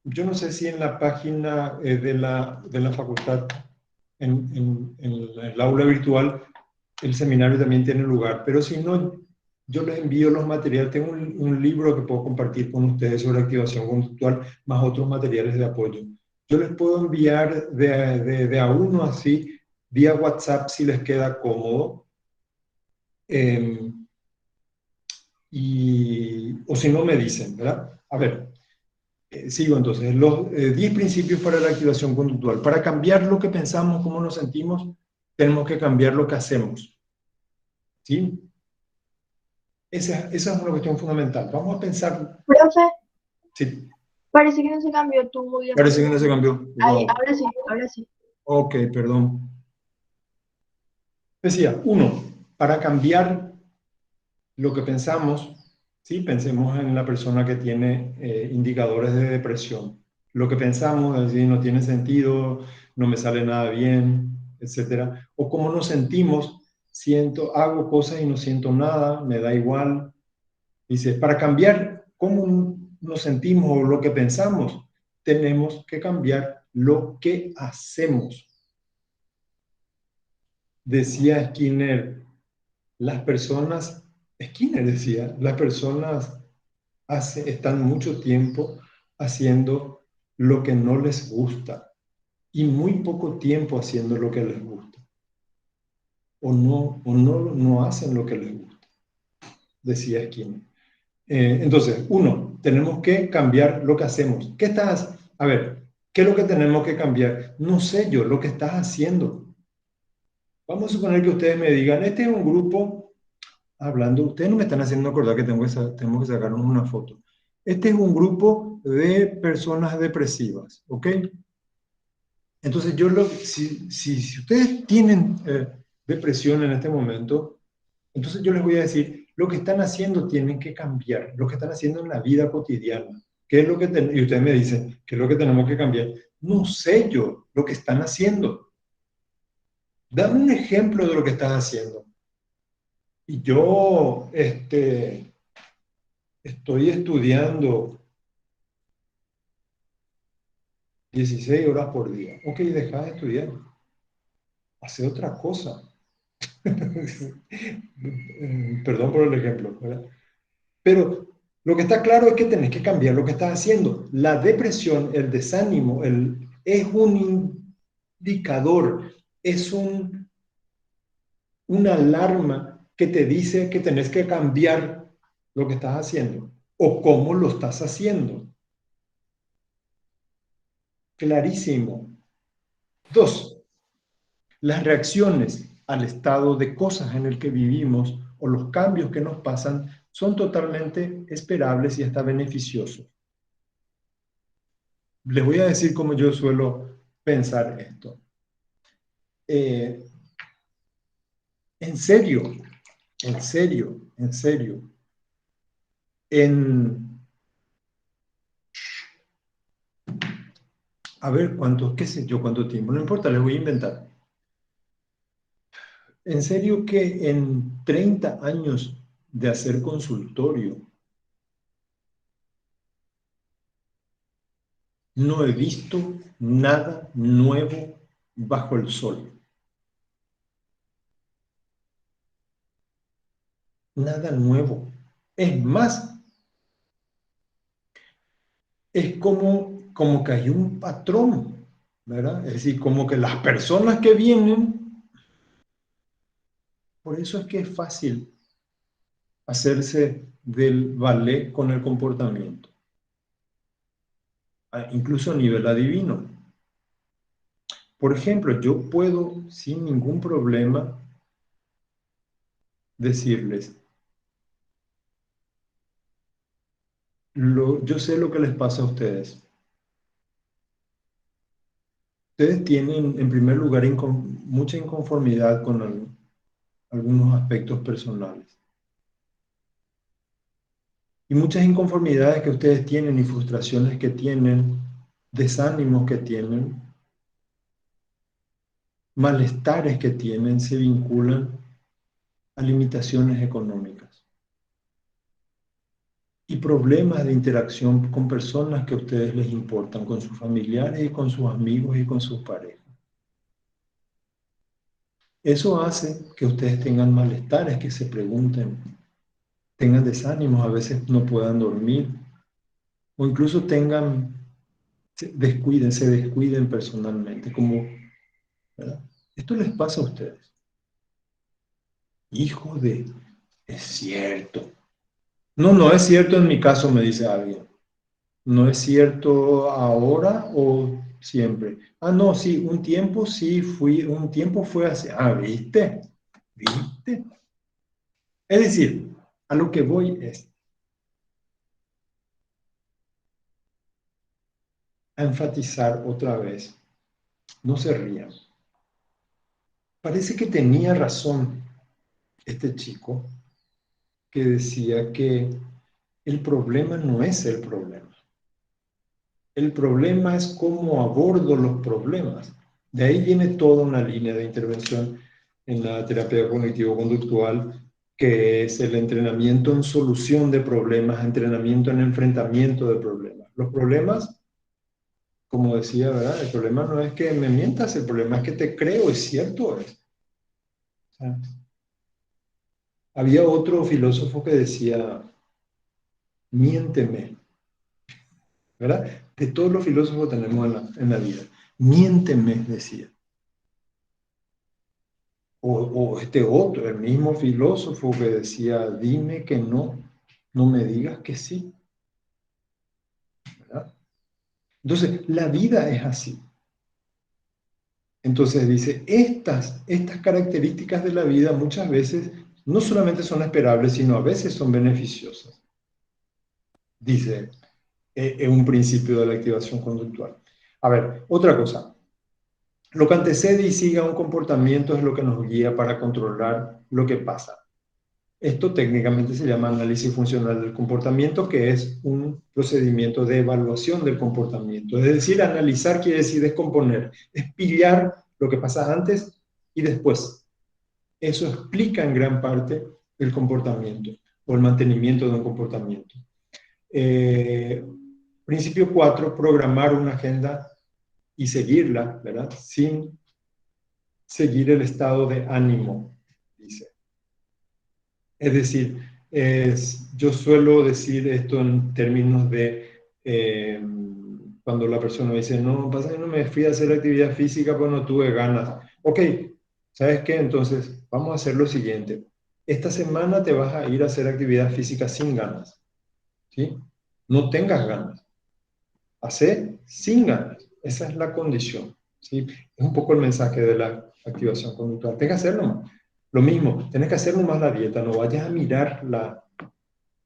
no sé si en la página de la facultad, en el aula virtual, el seminario también tiene lugar, pero si no, yo les envío los materiales. Tengo un libro que puedo compartir con ustedes sobre activación conductual, más otros materiales de apoyo. Yo les puedo enviar de a uno así, vía WhatsApp si les queda cómodo. O si no me dicen, ¿verdad? A ver, sigo entonces. Los 10 principios para la activación conductual. Para cambiar lo que pensamos, cómo nos sentimos, tenemos que cambiar lo que hacemos. ¿Sí? Esa es una cuestión fundamental. Vamos a pensar. Profe, Sí, parece que no se cambió tu parece que diapositiva. no se cambió. Ahí, Wow. ahora sí, ahora sí. Ok, perdón. Decía, uno, para cambiar lo que pensamos, ¿sí? Pensemos en la persona que tiene indicadores de depresión. Lo que pensamos, es decir, no tiene sentido, no me sale nada bien, etcétera. O cómo nos sentimos, hago cosas y no siento nada, me da igual. Dice, para cambiar cómo nos sentimos o lo que pensamos, tenemos que cambiar lo que hacemos. Decía Skinner, Skinner decía, las personas están mucho tiempo haciendo lo que no les gusta y muy poco tiempo haciendo lo que les gusta. O no hacen lo que les gusta, decía Skinner. Entonces, uno, tenemos que cambiar lo que hacemos. A ver, ¿qué es lo que tenemos que cambiar? No sé yo, lo que estás haciendo. Vamos a suponer que ustedes me digan, este es un grupo, hablando, ustedes no me están haciendo acordar que tenemos que sacarnos una foto. Este es un grupo de personas depresivas, ¿ok? Entonces, si ustedes tienen depresión en este momento, entonces yo les voy a decir, lo que están haciendo tienen que cambiar, lo que están haciendo en la vida cotidiana. ¿Qué es lo que y ustedes me dicen, ¿qué es lo que tenemos que cambiar? No sé yo lo que están haciendo. Dame un ejemplo de lo que están haciendo. Y yo estoy estudiando 16 horas por día. Ok, deja de estudiar. Hace otra cosa. Perdón por el ejemplo, ¿verdad? Pero lo que está claro es que tenés que cambiar lo que estás haciendo. La depresión, el desánimo, es un indicador, es una alarma que te dice que tenés que cambiar lo que estás haciendo o cómo lo estás haciendo. Clarísimo. Dos, las reacciones al estado de cosas en el que vivimos o los cambios que nos pasan son totalmente esperables y hasta beneficiosos. Les voy a decir cómo yo suelo pensar esto. En serio, en serio, en serio. A ver, qué sé yo, cuánto tiempo, no importa, les voy a inventar. En serio que en 30 años de hacer consultorio, no he visto nada nuevo bajo el sol. nada nuevo. Es más, es como que hay un patrón, ¿verdad? Es decir, como que las personas que vienen, por eso es que es fácil hacerse del ballet con el comportamiento, incluso a nivel adivino. Por ejemplo, yo puedo sin ningún problema decirles, yo sé lo que les pasa a ustedes. Ustedes tienen, en primer lugar, mucha inconformidad con algunos aspectos personales. Y muchas inconformidades que ustedes tienen y frustraciones que tienen, desánimos que tienen, malestares que tienen, se vinculan a limitaciones económicas y problemas de interacción con personas que a ustedes les importan, con sus familiares y con sus amigos y con sus parejas. Eso hace que ustedes tengan malestares, que se pregunten, tengan desánimos, a veces no puedan dormir, o incluso se descuiden personalmente, ¿verdad? Esto les pasa a ustedes. Hijo de, es cierto. No, no es cierto en mi caso, me dice alguien. ¿No es cierto ahora o siempre? Ah, no, sí, un tiempo fue así. Ah, ¿viste? ¿Viste? Es decir, a lo que voy es a enfatizar otra vez. No se rían. Parece que tenía razón este chico que decía que el problema no es el problema. El problema es cómo abordo los problemas. De ahí viene toda una línea de intervención en la terapia cognitivo-conductual, que es el entrenamiento en solución de problemas, entrenamiento en enfrentamiento de problemas. Los problemas, como decía, ¿verdad? El problema no es que me mientas, el problema es que te creo, es cierto. O sea, había otro filósofo que decía, miénteme, ¿verdad? De todos los filósofos tenemos en la vida. Miénteme, decía. O este otro, el mismo filósofo que decía, dime que no, no me digas que sí, ¿verdad? Entonces, la vida es así. Entonces dice, estas características de la vida muchas veces no solamente son esperables, sino a veces son beneficiosas. Dice, es un principio de la activación conductual. A ver, otra cosa. Lo que antecede y sigue a un comportamiento es lo que nos guía para controlar lo que pasa. Esto técnicamente se llama análisis funcional del comportamiento, que es un procedimiento de evaluación del comportamiento. Es decir, analizar quiere decir descomponer, es pillar lo que pasa antes y después. Eso explica en gran parte el comportamiento o el mantenimiento de un comportamiento. Principio 4, programar una agenda y seguirla, ¿verdad? Sin seguir el estado de ánimo, dice. Es decir, yo suelo decir esto en términos de cuando la persona me dice, no, pasa que no me fui a hacer actividad física porque no tuve ganas. Ok, ¿sabes qué? Entonces, vamos a hacer lo siguiente. Esta semana te vas a ir a hacer actividad física sin ganas, ¿sí? No tengas ganas. Hacer sin ganas. Esa es la condición, ¿sí? Es un poco el mensaje de la activación conductual. Tienes que hacerlo más. Lo mismo, tienes que hacer nomás la dieta, no vayas a mirar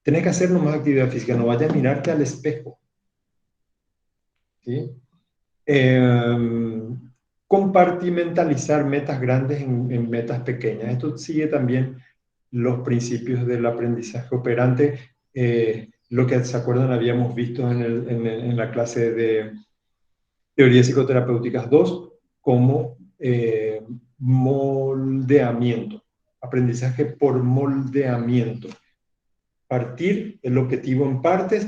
Tienes que hacer nomás actividad física, no vayas a mirarte al espejo, ¿sí? Compartimentalizar metas grandes en metas pequeñas. Esto sigue también los principios del aprendizaje operante, lo que se acuerdan habíamos visto en la clase de teorías psicoterapéuticas 2 como moldeamiento, aprendizaje por moldeamiento. Partir el objetivo en partes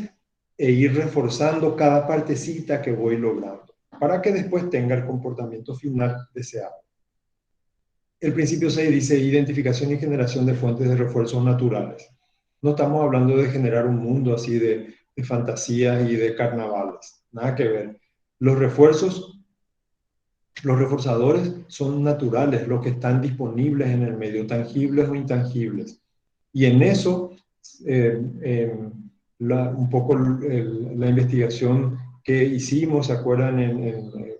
e ir reforzando cada partecita que voy logrando, para que después tenga el comportamiento final deseado. el principio 6 dice identificación y generación de fuentes de refuerzos naturales. No estamos hablando de generar un mundo así de fantasías y de carnavales. Nada que ver. Los reforzadores son naturales, los que están disponibles en el medio, tangibles o intangibles. Y en eso, un poco la investigación que hicimos, ¿se acuerdan?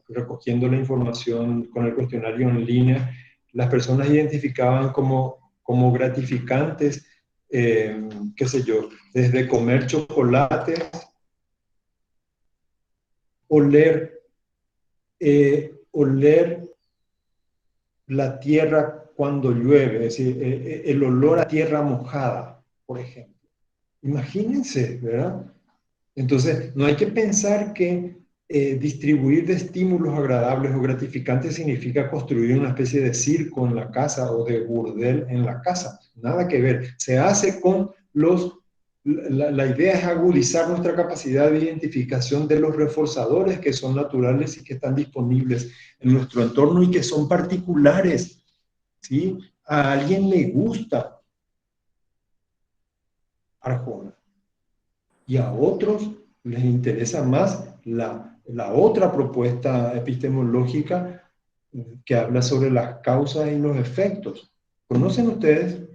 Recogiendo la información con el cuestionario en línea, las personas identificaban como gratificantes, qué sé yo, desde comer chocolate, oler la tierra cuando llueve, es decir, el olor a tierra mojada, por ejemplo. Imagínense, ¿verdad? Entonces, no hay que pensar que distribuir de estímulos agradables o gratificantes significa construir una especie de circo en la casa o de burdel en la casa. Nada que ver. Se hace con la idea es agudizar nuestra capacidad de identificación de los reforzadores que son naturales y que están disponibles en nuestro entorno y que son particulares, ¿sí? A alguien le gusta Arjona y a otros les interesa más la otra propuesta epistemológica que habla sobre las causas y los efectos. ¿Conocen ustedes?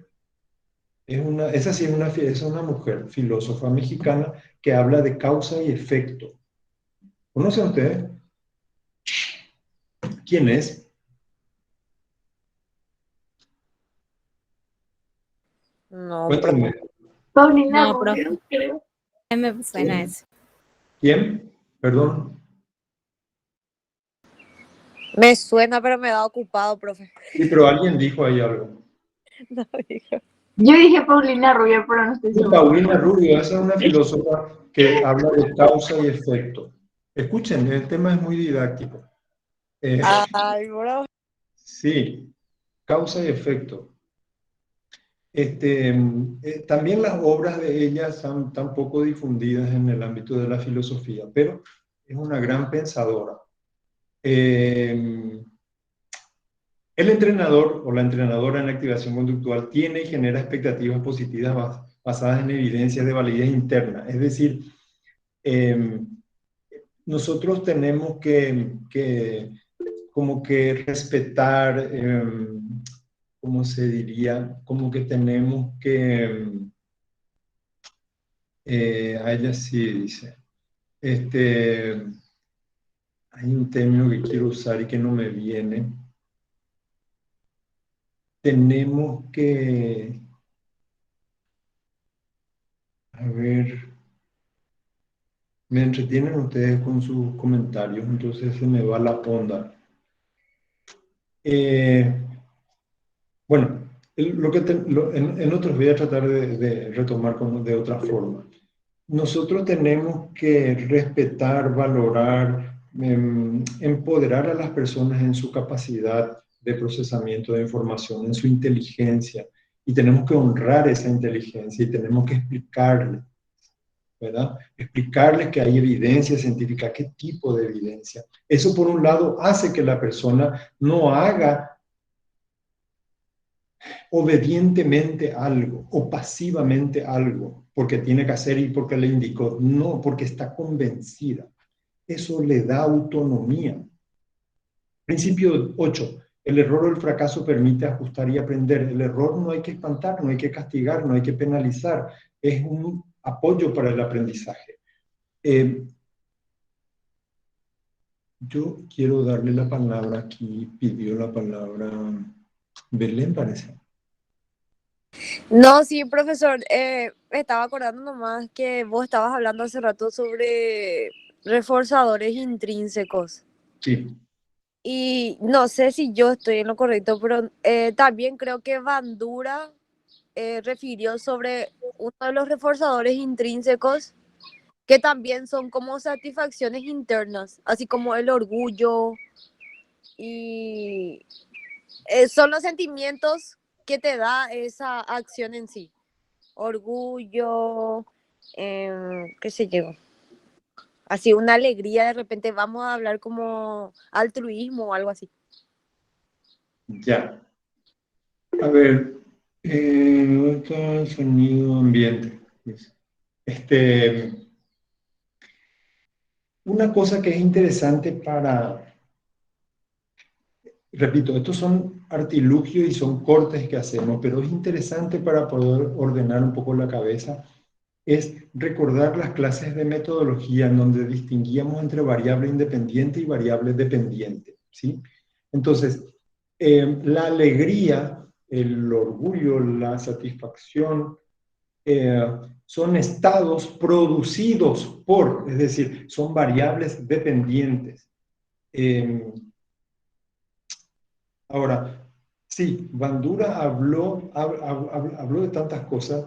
Esa sí es una mujer filósofa mexicana que habla de causa y efecto. ¿Conocen ustedes? ¿Quién es? No, Cuéntenme. Paulina No, Rubio, creo. me suena ¿Quién? eso. ¿Quién? Perdón. me suena, pero me da ocupado, profe. Sí, pero alguien dijo ahí algo. No digo. Yo dije Paulina Rubio, pero no estoy Y segura. Paulina Rubio, esa es una filósofa que habla de causa y efecto. Escuchen, el tema es muy didáctico. Ay, bro. Sí, causa y efecto. También las obras de ella son tan poco difundidas en el ámbito de la filosofía, pero es una gran pensadora. El entrenador o la entrenadora en activación conductual tiene y genera expectativas positivas basadas en evidencias de validez interna. Es decir, nosotros tenemos que como que respetar, ¿cómo se diría? Como que tenemos que, a ella sí dice, hay un término que quiero usar y que no me viene. Tenemos que, a ver, me entretienen ustedes con sus comentarios, entonces se me va la onda. Bueno, en otros voy a tratar de retomar de otra forma. Nosotros tenemos que respetar, valorar, empoderar a las personas en su capacidad de procesamiento de información, en su inteligencia, y tenemos que honrar esa inteligencia y tenemos que explicarle, ¿verdad? Explicarles que hay evidencia científica, qué tipo de evidencia. Eso, por un lado, hace que la persona no haga obedientemente algo o pasivamente algo porque tiene que hacer y porque le indicó, no, porque está convencida. Eso le da autonomía. Principio 8. El error o el fracaso permite ajustar y aprender. El error no hay que espantar, no hay que castigar, no hay que penalizar. Es un apoyo para el aprendizaje. Yo quiero darle la palabra aquí, pidió la palabra Belén, parece. No, sí, profesor, me estaba acordando nomás que vos estabas hablando hace rato sobre reforzadores intrínsecos. Sí. Y no sé si yo estoy en lo correcto, pero también creo que Bandura refirió sobre uno de los reforzadores intrínsecos que también son como satisfacciones internas, así como el orgullo y son los sentimientos que te da esa acción en sí. Orgullo, qué sé yo. Así una alegría, de repente vamos a hablar como altruismo o algo así. Ya. A ver, ¿dónde está el sonido ambiente? Este, una cosa que es interesante repito, estos son artilugios y son cortes que hacemos, pero es interesante para poder ordenar un poco la cabeza, es recordar las clases de metodología en donde distinguíamos entre variable independiente y variable dependiente, ¿sí? Entonces, la alegría, el orgullo, la satisfacción, son estados producidos por, es decir, son variables dependientes. Ahora, sí, Bandura habló de tantas cosas.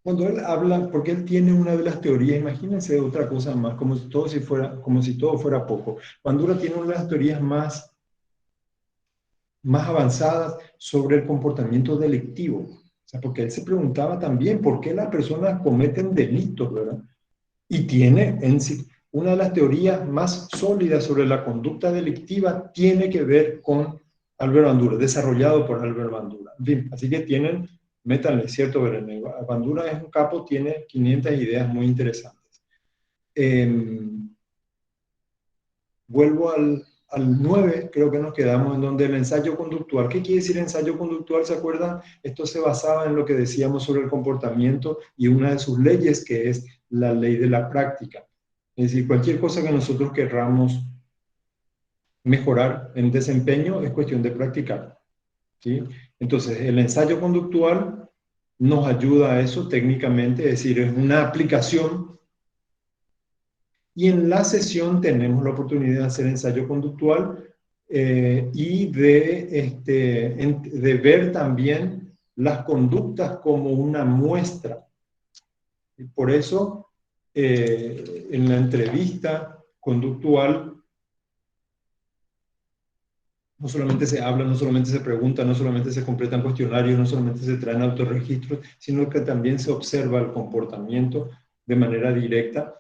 Cuando él habla, porque él tiene una de las teorías, imagínense otra cosa más, como si todo fuera poco. Bandura tiene una de las teorías más avanzadas sobre el comportamiento delictivo. O sea, porque él se preguntaba también por qué las personas cometen delitos, ¿verdad? Y tiene en sí, una de las teorías más sólidas sobre la conducta delictiva tiene que ver con Albert Bandura, desarrollado por Albert Bandura. En fin, así que métanle, ¿cierto, Berenice? Bandura es un capo, tiene 500 ideas muy interesantes. Vuelvo al 9, creo que nos quedamos en donde el ensayo conductual. ¿Qué quiere decir ensayo conductual? ¿Se acuerdan? Esto se basaba en lo que decíamos sobre el comportamiento y una de sus leyes, que es la ley de la práctica. Es decir, cualquier cosa que nosotros querramos mejorar en desempeño es cuestión de practicar, ¿sí? Entonces, el ensayo conductual nos ayuda a eso técnicamente, es decir, es una aplicación. Y en la sesión tenemos la oportunidad de hacer ensayo conductual y de ver también las conductas como una muestra. Y por eso, en la entrevista conductual, no solamente se habla, no solamente se pregunta, no solamente se completan cuestionarios, no solamente se traen autorregistros, sino que también se observa el comportamiento de manera directa.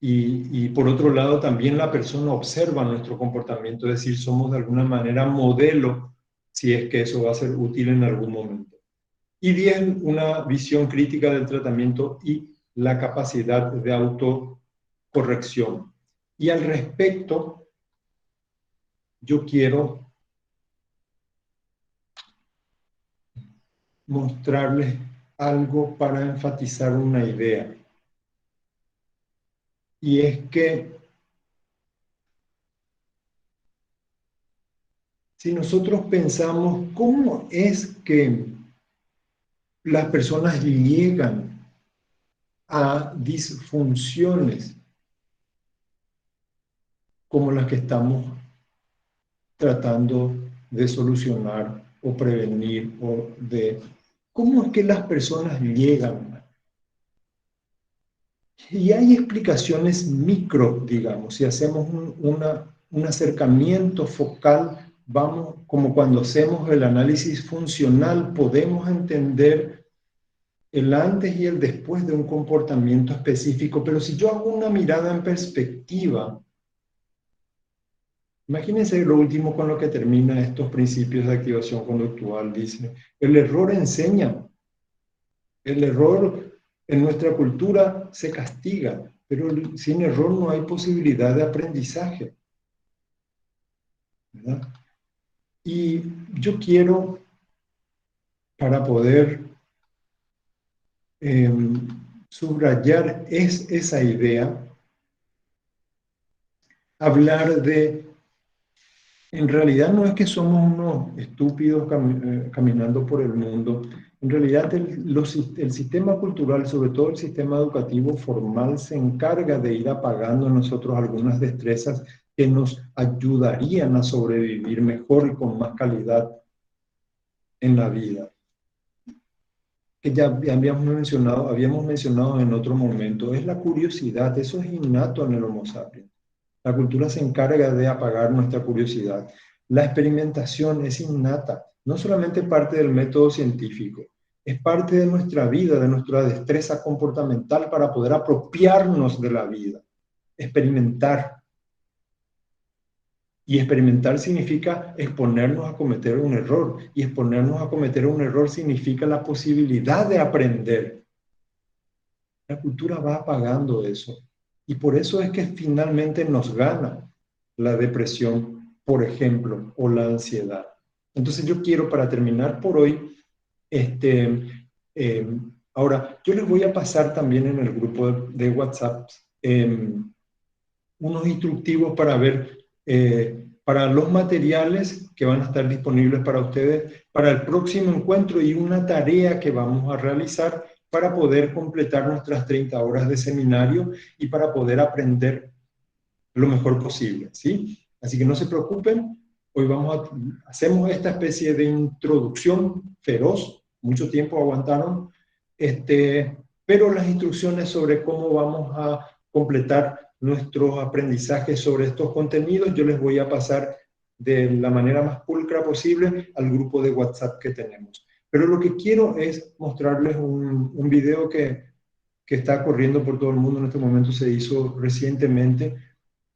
Y por otro lado, también la persona observa nuestro comportamiento, es decir, somos de alguna manera modelo, si es que eso va a ser útil en algún momento. Y 10, una visión crítica del tratamiento y la capacidad de autocorrección. Y al respecto, yo quiero mostrarles algo para enfatizar una idea. Y es que si nosotros pensamos cómo es que las personas llegan a disfunciones como las que estamos tratando de solucionar o prevenir, ¿cómo es que las personas llegan? Y hay explicaciones micro, digamos, si hacemos un acercamiento focal, vamos, como cuando hacemos el análisis funcional, podemos entender el antes y el después de un comportamiento específico, pero si yo hago una mirada en perspectiva, imagínense lo último con lo que termina estos principios de activación conductual, dice, el error enseña, el error en nuestra cultura se castiga, pero sin error no hay posibilidad de aprendizaje, ¿verdad? Y yo quiero, para poder subrayar esa idea, hablar de, en realidad no es que somos unos estúpidos caminando por el mundo, en realidad el sistema cultural, sobre todo el sistema educativo formal, se encarga de ir apagando en nosotros algunas destrezas que nos ayudarían a sobrevivir mejor y con más calidad en la vida. Que ya habíamos mencionado en otro momento, es la curiosidad, eso es innato en el Homo sapiens. La cultura se encarga de apagar nuestra curiosidad. La experimentación es innata, no solamente parte del método científico, es parte de nuestra vida, de nuestra destreza comportamental para poder apropiarnos de la vida, experimentar. Y experimentar significa exponernos a cometer un error. Y exponernos a cometer un error significa la posibilidad de aprender. La cultura va apagando eso. Y por eso es que finalmente nos gana la depresión, por ejemplo, o la ansiedad. Entonces yo quiero, para terminar por hoy, eh, ahora, yo les voy a pasar también en el grupo de WhatsApp unos instructivos para ver, para los materiales que van a estar disponibles para ustedes para el próximo encuentro y una tarea que vamos a realizar para poder completar nuestras 30 horas de seminario y para poder aprender lo mejor posible, ¿sí? Así que no se preocupen, hoy hacemos esta especie de introducción feroz, mucho tiempo aguantaron, pero las instrucciones sobre cómo vamos a completar nuestros aprendizajes sobre estos contenidos, yo les voy a pasar de la manera más pulcra posible al grupo de WhatsApp que tenemos. Pero lo que quiero es mostrarles un video que está corriendo por todo el mundo en este momento, se hizo recientemente,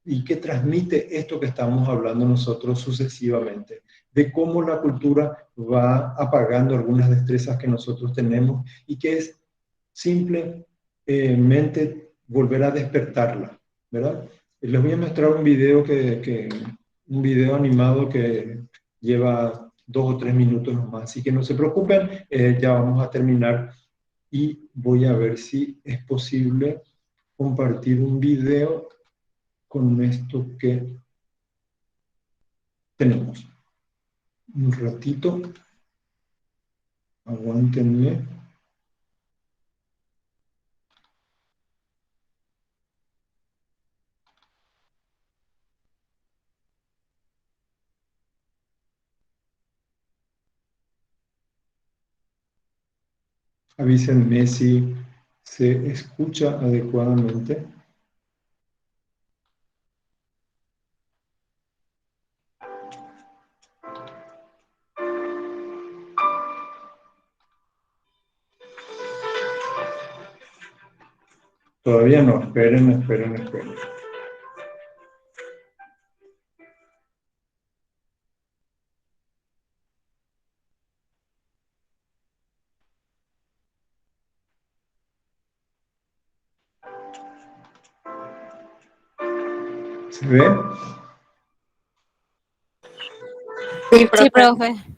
y que transmite esto que estamos hablando nosotros sucesivamente, de cómo la cultura va apagando algunas destrezas que nosotros tenemos y que es simplemente volver a despertarla, ¿verdad? Les voy a mostrar un video un video animado que lleva 2 o 3 minutos nomás, así que no se preocupen, ya vamos a terminar y voy a ver si es posible compartir un video con esto que tenemos. Un ratito, aguántenme. Avísenme si se escucha adecuadamente. Todavía no, esperen. ¿Se ve? Sí, Sí, profe. profe.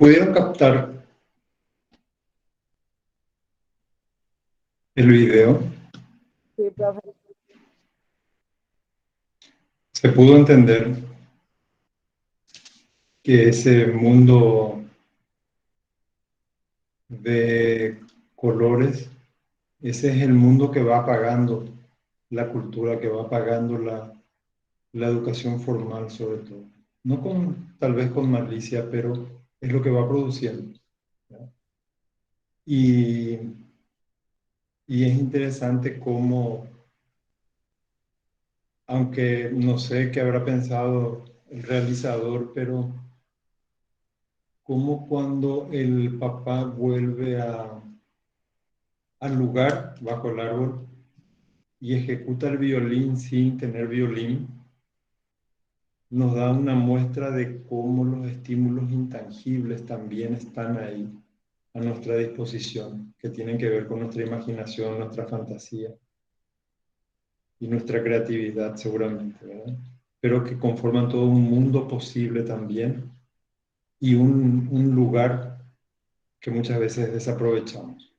¿Pudieron captar el video? Sí, profe. ¿Se pudo entender que ese mundo de colores, ese es el mundo que va apagando la cultura, que va apagando la educación formal sobre todo? No con, tal vez con malicia, pero es lo que va produciendo, ¿verdad? Y, y es interesante cómo, aunque no sé qué habrá pensado el realizador, pero cómo cuando el papá vuelve al lugar bajo el árbol y ejecuta el violín sin tener violín, nos da una muestra de cómo los estímulos intangibles también están ahí a nuestra disposición, que tienen que ver con nuestra imaginación, nuestra fantasía. y nuestra creatividad seguramente, ¿verdad? Pero que conforman todo un mundo posible también y un lugar que muchas veces desaprovechamos.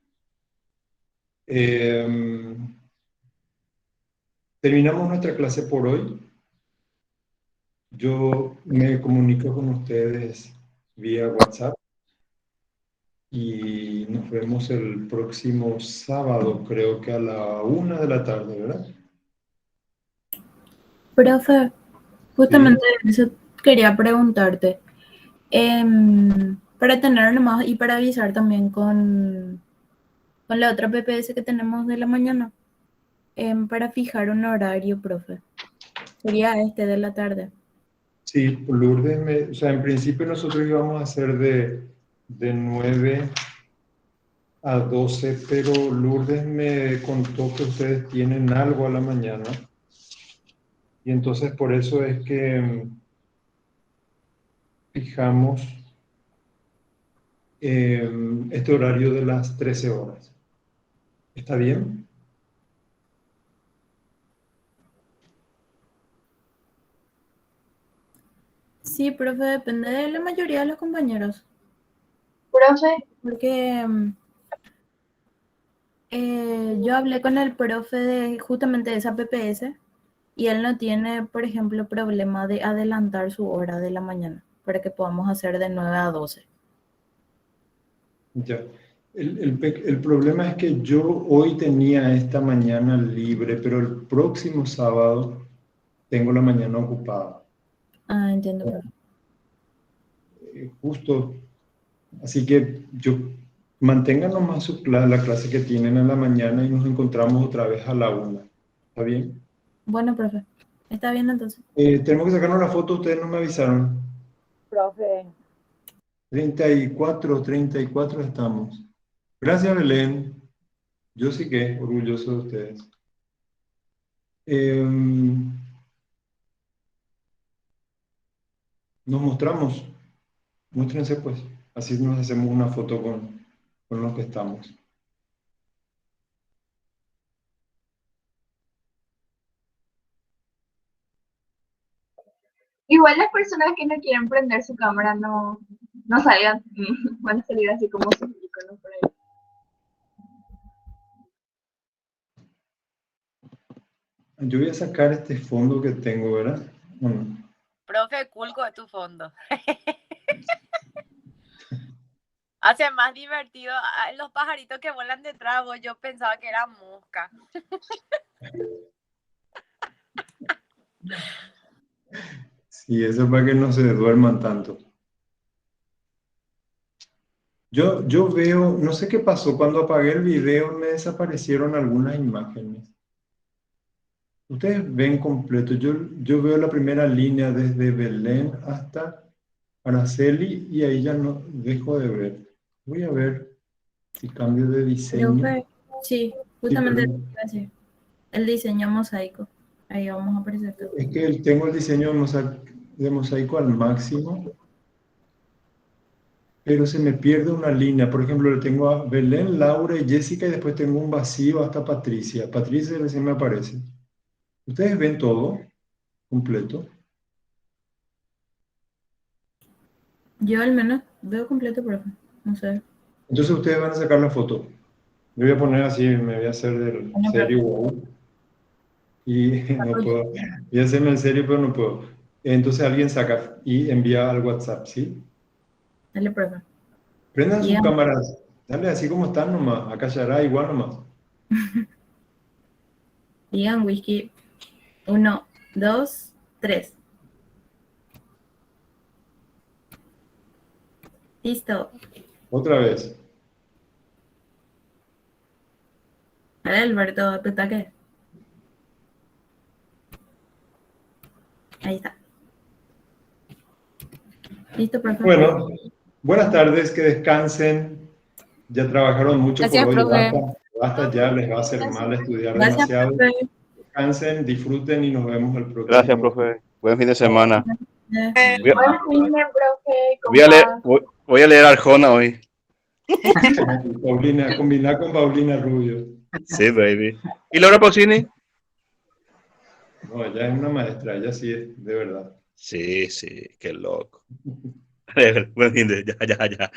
Terminamos nuestra clase por hoy. Yo me comunico con ustedes vía WhatsApp y nos vemos el próximo sábado, creo que a la 1 de la tarde, ¿verdad? Profe, Sí. justamente eso quería preguntarte. Para tener nomás y para avisar también con la otra PPS que tenemos de la mañana, para fijar un horario, profe. Sería este de la tarde. Sí, Lourdes, o sea, en principio nosotros íbamos a hacer de 9 a 12, pero Lourdes me contó que ustedes tienen algo a la mañana y entonces por eso es que fijamos este horario de las 13 horas. ¿Está bien? Sí, profe, depende de la mayoría de los compañeros. Profe, porque yo hablé con el profe de justamente esa PPS y él no tiene, por ejemplo, problema de adelantar su hora de la mañana para que podamos hacer de 9 a 12. Ya. El problema es que yo hoy tenía esta mañana libre, pero el próximo sábado tengo la mañana ocupada. Ah, entiendo, profe. Justo. Así que yo mantengan nomás la clase que tienen en la mañana y nos encontramos otra vez a la 1. ¿Está bien? Bueno, profe. Está bien entonces. Tenemos que sacarnos la foto, ustedes no me avisaron. Profe. 34 estamos. Gracias, Belén. Yo sí que orgulloso de ustedes. Nos mostramos. Muéstrense pues. Así nos hacemos una foto con los que estamos. Igual las personas que no quieren prender su cámara no salgan, van a salir así como sus iconos por ahí. Yo voy a sacar este fondo que tengo, ¿verdad? Bueno, Profe, culco de tu fondo. Hace más divertido los pajaritos que vuelan detrás. Yo pensaba que era mosca. sí, eso es para que no se duerman tanto. Yo veo, no sé qué pasó, cuando apagué el video me desaparecieron algunas imágenes. Ustedes ven completo, yo veo la primera línea desde Belén hasta Araceli y ahí ya no dejo de ver. Voy a ver si cambio de diseño. Profe, sí, Sí, justamente perdón. así. El diseño mosaico. Ahí vamos a aparecer todo. Es que tengo el diseño de mosaico al máximo, pero se me pierde una línea. Por ejemplo, le tengo a Belén, Laura y Jessica y después tengo un vacío hasta Patricia. Patricia recién me aparece. ¿Ustedes ven todo completo? Yo al menos veo completo, profe. No sé. Entonces ustedes van a sacar la foto. Yo voy a poner así, me voy a hacer del Bueno, serio profe. wow. Y no puedo. Voy a hacerme el serio, pero no puedo. Entonces alguien saca y envía al WhatsApp, ¿sí? Dale, profe. Prendan sus Digan, cámaras. Dale así como están nomás. Acá ya hará igual nomás. digan whisky. 1, 2, 3. Listo. Otra vez. Dale, Alberto, tu taque. Ahí está. Listo, profe. Bueno, buenas tardes, que descansen. Ya trabajaron mucho por Gracias, hoy. profe. Basta ya, les va a hacer mal estudiar Gracias, demasiado. profe. Descansen, disfruten y nos vemos el próximo. Gracias, profe. Buen fin de semana. Voy a, Buen fin de, profe. voy a leer Arjona hoy. Paulina, combinar con Paulina Rubio. Sí, baby. ¿Y Laura Pausini? No, ella es una maestra, ella sí es, de verdad. Sí, sí, qué loco. Buen fin de, ya.